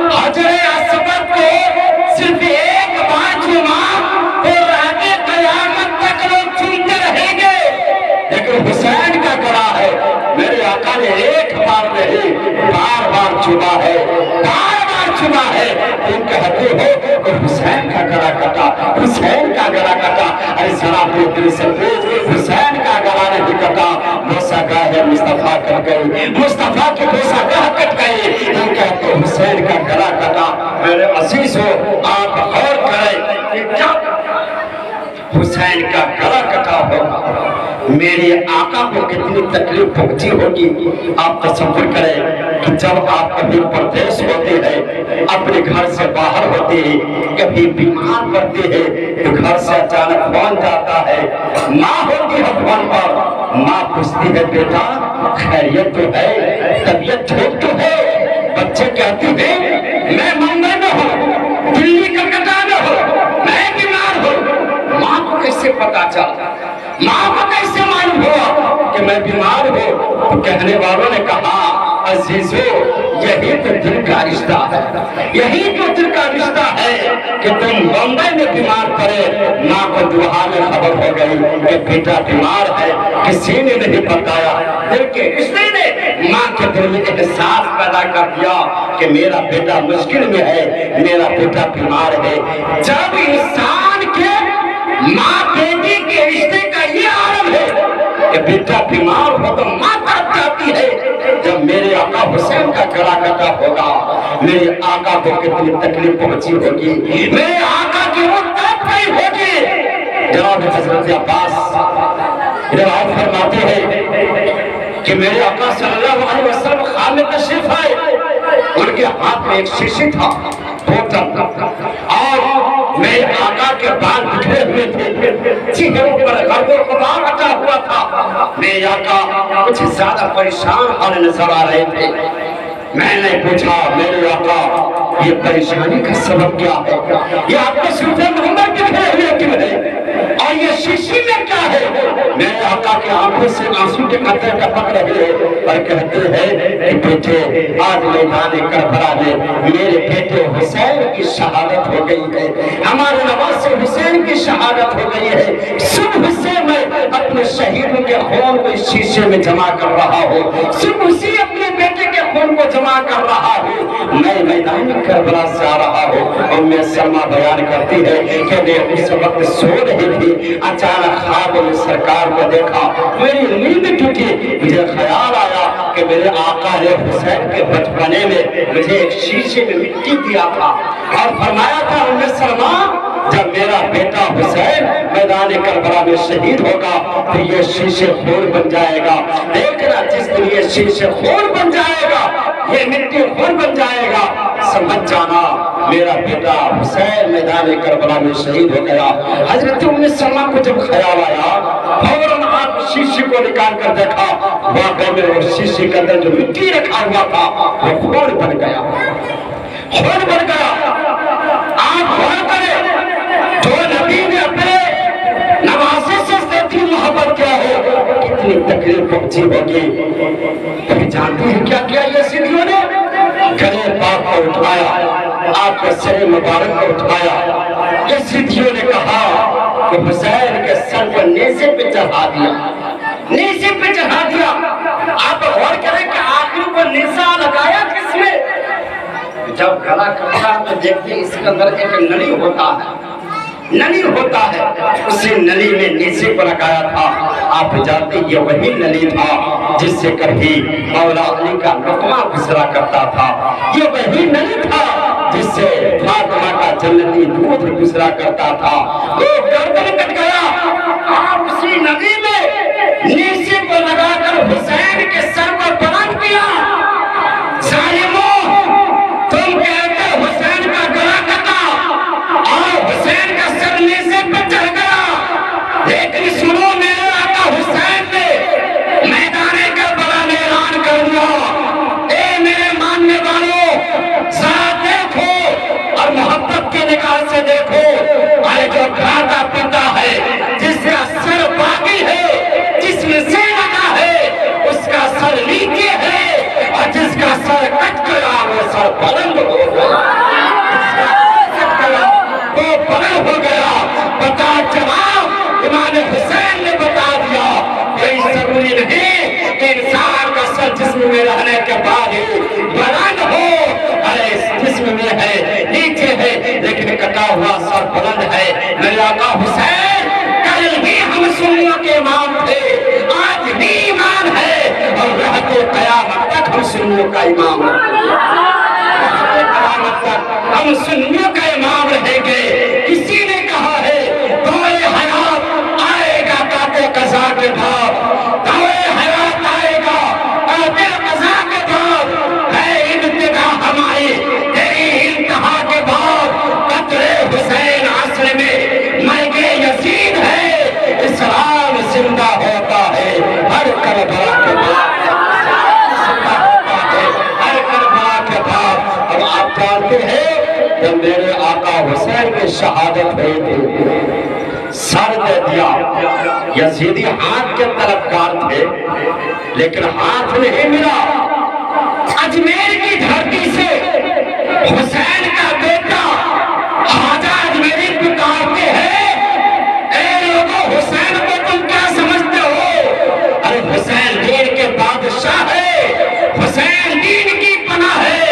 हजरे अस्वद को सिर्फ एक बार चूमा तो आगे कयामत तक लोग चूमते रहेंगे। लेकिन हुसैन का गला है, मेरे आका ने एक बार नहीं बार बार चूमा है, बार बार चूमा है। तुम कहते हो कि हुसैन का गला कटा, हुसैन का गला कटा। अरे जरा अपने दिल से पूछ, हुसैन का गला नहीं कटा, बोसा गाहे मुस्तफा कर गई, मुस्तफा की बोसा गाह कट गई। तुम कहते हो हुसैन का गला कटा। मेरे अजीज हो, आप गौर करें कि जब हुसैन का गला कटा होगा मेरे आका को कितनी तकलीफ पहुंची होगी। आप तसव्वुर करें कि जब आप कभी परदेश होते हैं, अपने घर से बाहर होते हैं, कभी बीमार पड़ते हैं तो घर से अचानक फोन जाता है, माँ होती है फोन पर, माँ पूछती है बेटा खैरियत तो है, तबीयत ठीक तो है? बच्चे कहते हैं मैं मुंबई में हूँ, दिल्ली कलकत्ता में हूँ, मैं बीमार हूँ। माँ को कैसे पता चला? माँ को कैसे मालूम हुआ कि मैं बीमार हूँ? तो कहने वालों ने कहा अजीजो यही तो दिल का रिश्ता है, यही तो दिल का रिश्ता है कि तुम बम्बई में बीमार पड़े, माँ को दुआ में खबर हो गई कि बेटा बीमार है, किसी ने नहीं बताया। दिल के रिश्ते ने माँ के दिल में एहसास पैदा कर दिया कि मेरा बेटा मुश्किल में है, मेरा बेटा बीमार है। जब इंसान के माँ बेटी के रिश्ते का ये आरंभ है कि बेटा बीमार हो तो माँ तड़प जाती है। जब मेरे आका हुसैन का गला कटा होगा, मेरे आका को कितनी तकलीफ पहुंची होगी, मेरे आका की वो तड़प गई होगी। जनाब हजरत अब्बास रिवायत फरमाते हैं कि मेरे आका सल्लल्लाहु अलैहि वसल्लम खाने में तशरीफ आए, उनके हाथ में एक शीशी था, बोतल, और मेरे आका के बाल बिखरे हुए थे, चेहरे पर गर्दो गुबार अटा हुआ था। मेरे आका कुछ ज्यादा परेशान हाल नजर आ रहे थे। मैंने पूछा मेरे आका ये परेशानी का सबब क्या है? ये आपके सूफे मोहम्मद बिखरे हुए क्यों है? और ये शीशी में क्या है? मेरे आका के आंखों से आंसू के कतरे टपक रहे और कहते हैं कि बेटे आज मैदान करबला में मेरे बेटे हुसैन की शहादत हो गई है, हमारे नवासे हुसैन की शहादत हो गई है। सुबह से मैं अपने शहीदों के खून को इस शीशे में जमा कर रहा हूँ, सुबह से अपने बेटे के खून को जमा कर रहा हूँ। मैं मैदान करबला से आ रहा हूँ और मैं सलमा बयान करती है कि मैं उस वक्त सो रही थी, अचानक ख्वाब में सरकार को देखा, मेरी नींद टूटी, मुझे ख्याल आया कि मेरे आका ने हुसैन के बचपने में मुझे एक शीशे में मिट्टी दिया था और फरमाया था उम्मे सलमा जब मेरा बेटा हुसैन मैदान करबला में शहीद होगा तो ये शीशे खून बन जाएगा। देखना जिस दिन ये शीशे खून बन जाएगा, ये मिट्टी खून बन जाएगा, समझ जाना मेरा बेटा हुसैन मैदान करबला में शहीद हो गया। हजरत उम्मे सलमा को जब ख्याल आया, फौरन आप शीशे को निकाल कर देखा, वाकई में वो शीशे के अंदर जो मिट्टी रखा हुआ था वो खून बन गया, खून बन गया। आप गौर करें, जो नबी ने अपने नवासे से इतनी मोहब्बत किया हो, कितनी तकलीफ पहुंची होगी। कभी जानते हैं क्या किया ये सिद्धियों ने? गले पाक को उठाया, आपके सर मुबारक को उठाया। ये सिद्धियों ने कहा कि हुसैन के सर को नेज़े पे चढ़ा दिया, नेज़े पे चढ़ा दिया। आप गौर करें कि आखिर को नेज़ा लगाया किसने? जब गला कटा तो देखते इसके अंदर एक नली होता है, नली होता है, उसी नली में नीचे को लगाया था। आप जानते ये वही नली था जिससे कभी मौला अली का लुत्मा गुजरा करता था। ये वही नली था जिससे फातिमा का जन्नती दूध गुजरा करता था। वो गर्दन कट गया, आप उसी नली में नीचे को लगाकर हुसैन के सर को बुलंद किया। जालिमों, तुम कहते हुसैन का गला कटा और हुसैन का सर नीचे पे चढ़ गया, लेकिन सुनो मेरे आका हुसैन ने मैदाने करबला में ऐलान कर दिया, ए मेरे मानने वालों, जरा देखो और मोहब्बत की निगाह से देखो, अरे जो खाता पीता है, जिसका सर बाकी है, जिसमें से लगा है, उसका सर नीचे है, और जिसका सर कट गया वो सर बुलंद हो गया, वो बुलंद हो गया। बता जवाब इमाम हुसैन ने बता दिया, कोई जरूरी नहीं कि इंसान का सर जिस्म में रहने के बाद ही बुलंद हो। अरे जिस्म में है, नीचे है, लेकिन कटा हुआ सर बुलंद है। मेरे आका हुसैन कल भी हम सुन्नियों के इमाम थे, आज भी ईमान है, और रहते कयामत तक हम सुन्नियों का इमाम हम सुन्नियों का इमाम रहेंगे। किसी ने कहा है दौरे हयात आएगा काते कज़ा के बाद, दौरे हयात आएगा काते कज़ा के बाद, है इंतहा हमारी तेरी इंतहा के बाद, कत्ले हुसैन असर में मरगे यजीद है, इस्लाम जिंदा होता है हर करबला के बाद, हर करबला के बाद। अब आप जानते हैं जब मेरे आका हुसैन की शहादत हुई थी, सर दे दिया, यजीदी हाथ के तरफदार थे, लेकिन हाथ नहीं मिला। अजमेर की धरती से हुसैन का बेटा ख्वाजा अजमेरी पुकारते हैं, ए लोगों, हुसैन को तुम क्या समझते हो? अरे हुसैन दीन के बादशाह है, हुसैन दीन की पनाह है।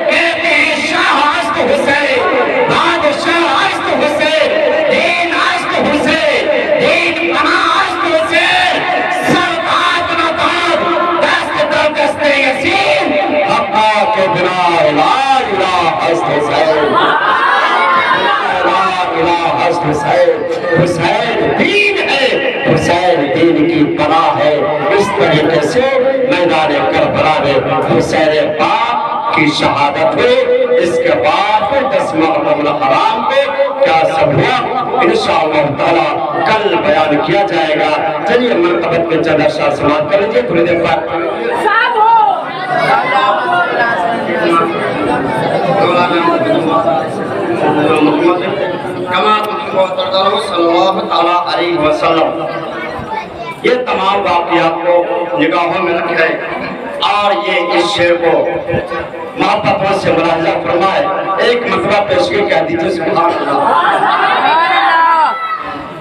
कहते हैं शाह अस्त हुसैन, बादशाह अस्त हुसैन, दीन अस्त हुसैन, दीन पनाह अस्त हुसैन, सरदार नदाब दस्त दर दस्ते यसीन, हक़्क़ा के बिना ला इलाहा अस्त हुसैन, ला इलाहा अस्त हुसैन। हुसैन दीन है, हुसैन दीन की पनाह है। इस तरीके से मैदान करबला में हुसैन पाक की शहादत हुई। इसके बाद फिर 10 मुहर्रम हराम पे क्या सब हुआ इंशाअल्लाह ताला कल बयान किया जाएगा। चलिए मरतबत में चंद अशआर समाप्त कर लीजिए थोड़ी देर बाद। ये तमाम वाक़ियात को निगाहों में रखे और ये इस शेर को मोहब्बतों से मुलाहिजा फरमाए। एक मसला पेशगी कह दीजिए सुभान अल्लाह।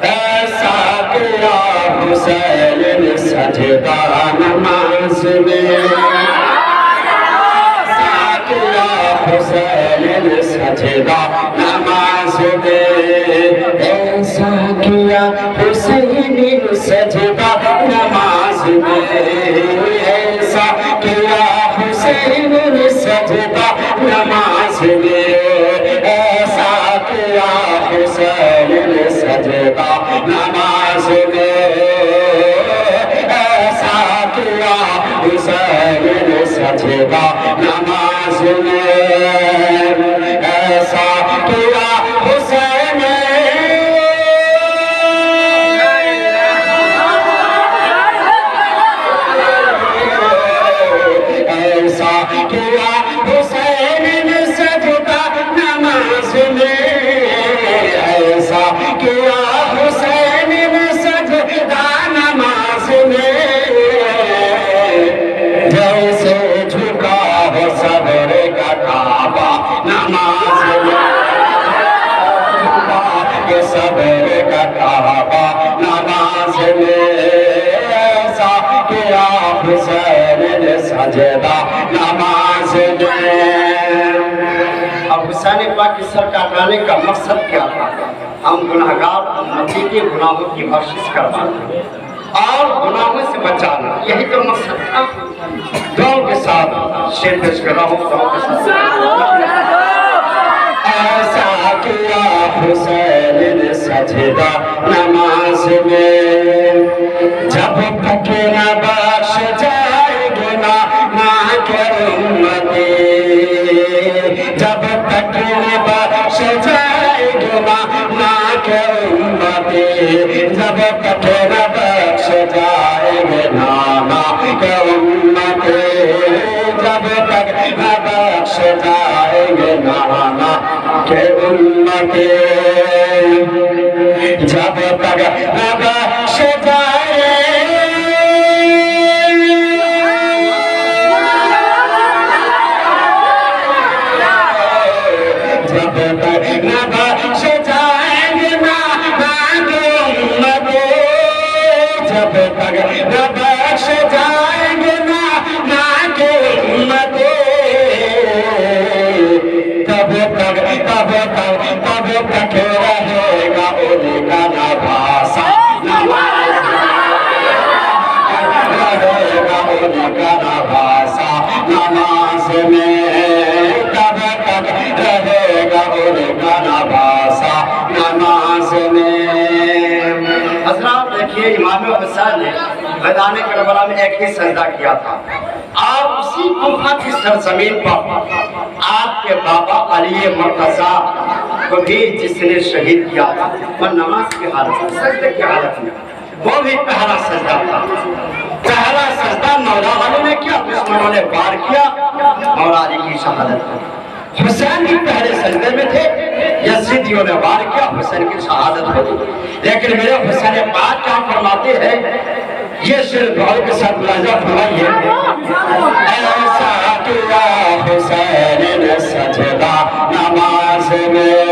ऐसा किया हुसैन ने सजदा नमाज में, ऐसा किया हुसैन ने सजदा नमाज में, ऐसा किया हुसैन ने सजदा नमाज में, ऐसा किया हुसैन ने सजदा नमाज में, ऐसा किया हुसैन ने सजदा नमाज में, ऐसा किया हुसैन ने सजदा नमाज में, ऐसा किया हुसैन किया हुसैन ने सजदा नमाज में, ऐसा किया हुसैन ने सजदा नमाज में, जैसे झुका हो सबर का काबा नमाज में, ये सबर का काबा नमाज में, ऐसा किया हुसैन ने सजदा नमाज में। अब हुसैन पाक की सर काटने का मकसद क्या था? हम गुनाहगार उम्मती के गुनाहों की बख्शिश करवाना और गुनाहों से बचाना, यही तो मकसद था। दुआओं के साथ शेर पेश कर रहा हूँ, दुआओं के साथ। ऐसा किया हुसैन ने सजदा नमाज में, जब तक न बख्श जाएंगे ना के उम्मती, जब तक न बख्श जाएंगे ना के उम्मती, जब तक न बख्श जाएंगे ना के उम्मती, जब तक न बख्श जाएंगे ना के उम्मती, जब तक न बख्श जाए, जब तक न बख्श जाएंगे ना के उम्मती, जब तक न बख्श जाएंगे ना के उम्मती, तब तक रहेगा उनका नवासा, रहेगा उनका नवासा नमाज में, तब तक रहेगा उनका नवासा नमाज में। हजरात देखिए, इमाम हुसैन ने मैदान करबला में एक ही सजदा किया था और उसी गुफा की सरजमीन पर आपके बाबा अली मुर्तजा को भी जिसने शहीद किया था, वह नमाज की हालत में, सजदे की हालत में, वो भी पहला सजदा था। पहला सजदा मौला अली ने किया, दुश्मनों ने वार किया, मौला अली की शहादत हुई। हुसैन भी पहले सजदे में थे, यजीदियों ने वार किया, हुसैन की शहादत हुई। लेकिन मेरे हुसैन पाक क्या फरमाते हैं, ये सिर्फ भाव के साथ मुलाजा फरमाइए। ऐसा किया हुसैन ने सजदा नमाज में,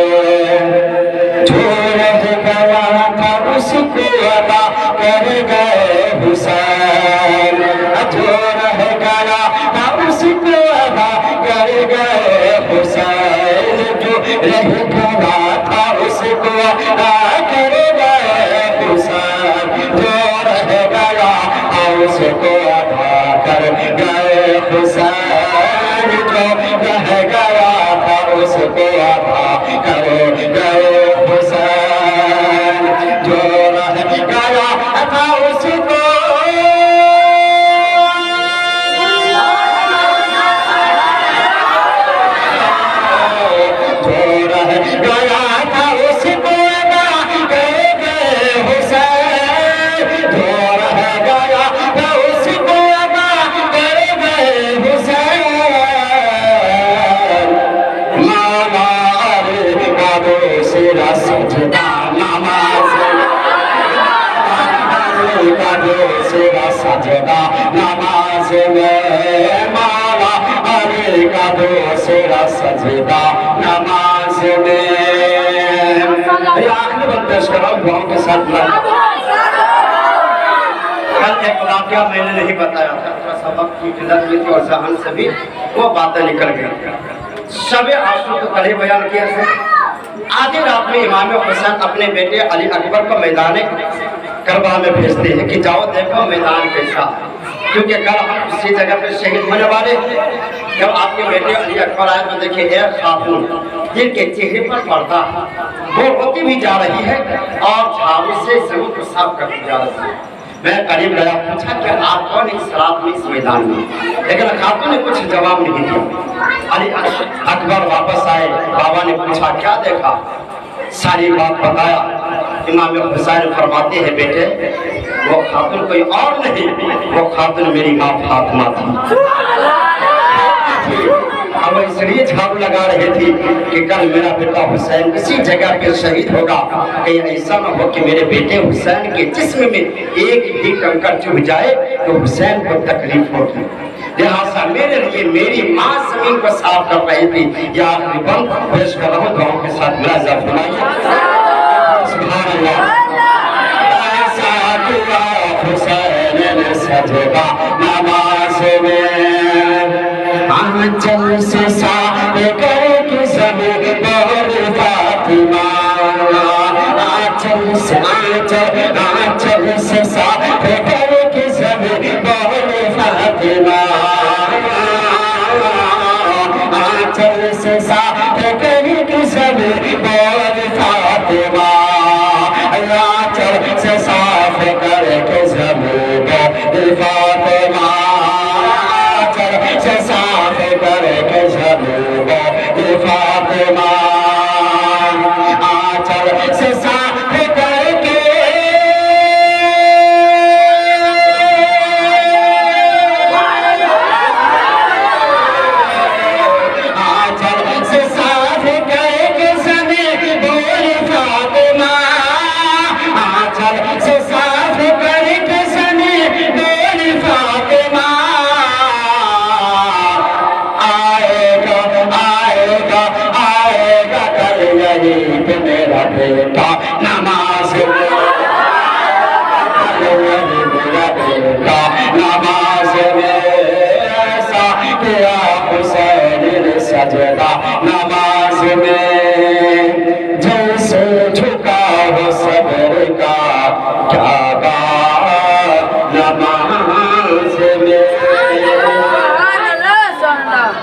जो रह गया था उसको अदा कर गए हुसैन, जो रह गया था उसको अदा कर गए हुसैन, जो रह गया था उसको अदा कर गए हुसैन, जो रह गया था उसको अदा कर गए हुसैन, जो रह गया था उसको अदा कर गए हुसैन, जो रह गया था उसको, जो रह गया था उसको अदा कर गए हुसैन, जो रह गया था उसको अदा कर गए हुसैन। मामा अरे बाबू सिरा सजदा नमाज, बाबू सिरा सजदा नमाज में, मामा अरे बाबू सिरा सजदा नमाज में। आखिरी बात पेश कर रहा हूँ दुआओं के साथ। कल एक वाक्या मैंने नहीं बताया था, सबक की किल्लत में थी और जहन से भी वो बातें निकल गई। शब आशूर तो कल ही बयान किया था। आधी रात में इमाम हुसैन अपने बेटे अली अकबर को मैदान करबला में भेजते हैं कि जाओ देखो मैदान कैसा, क्योंकि कल हम उसी जगह पे शहीद होने वाले। जब आपके बेटे अली अकबर आए तो देखिए एक खातून जिनके चेहरे पर पर्दा, वो रोती भी जा रही है और झाड़ू से जमीन को साफ करती जा रही है। मैं करीब गया, पूछा कि आप कौन इस रात में इस मैदान में, लेकिन खातून ने कुछ जवाब नहीं दिया। अली अकबर वापस आए, बाबा ने पूछा क्या देखा, सारी बात बताया। इमाम हुसैन फरमाते हैं बेटे वो खातून कोई और नहीं, वो खातून मेरी माँ फातिमा थी। अब इसलिए झाड़ू लगा रही थी कि कल मेरा बेटा हुसैन इसी जगह पे शहीद होगा, कहीं ऐसा न हो कि मेरे बेटे हुसैन के जिस्म में एक भी कंकड़ चुभ जाए तो हुसैन को तकलीफ होगी। लिहाजा मेरे लिए मेरी माँ जमीन को साफ कर रही थी। या आखिरी बंद पेश कर रहा हूँ दुआओं के साथ, मेरा जब फरमाइए सुभान अल्लाह। ऐसा किया हुसैन ने सजदा नमाज में, आंचल से साफ करके ज़मीन کیا حسین نے سجدہ نماز میں، جیسے جھکا ہو صبر کا کعبہ نماز میں۔ سبحان اللہ سبحان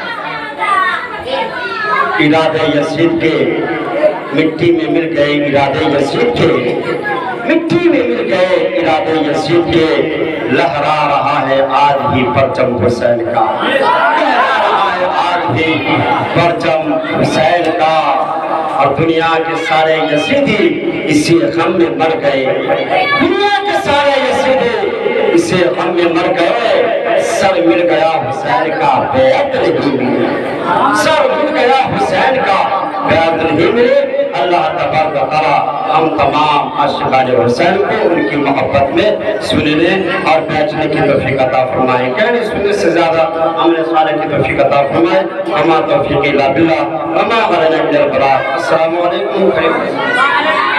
اللہ۔ ارادے یزید کے مٹی میں مل گئے، ارادے یزید کے مٹی میں مل گئے، ارادے یزید کے لہرا رہا ہے آج بھی پرچم حسین کا، لہرا رہا ہے آج بھی پرچم حسین کا، اور دنیا کے سارے یزیدی اسی غم میں مر گئے، دنیا کے سارے یزیدی اسی غم میں مر گئے، سر مل گیا حسین کا بیعت نہیں ملی، سر مل گیا حسین کا بیعت نہیں ملی۔ اللہ تبارک و تعالی ہم تمام عاشقان حسین کو ان کی محبت میں سننے اور بیچنے کی توفیق عطا فرمائے، کہنے سننے سے زیادہ عمل صالح کی توفیق عطا فرمائے۔ وما توفیق الا باللہ وما علینا الا البلاغ۔ السلام علیکم ورحمۃ اللہ۔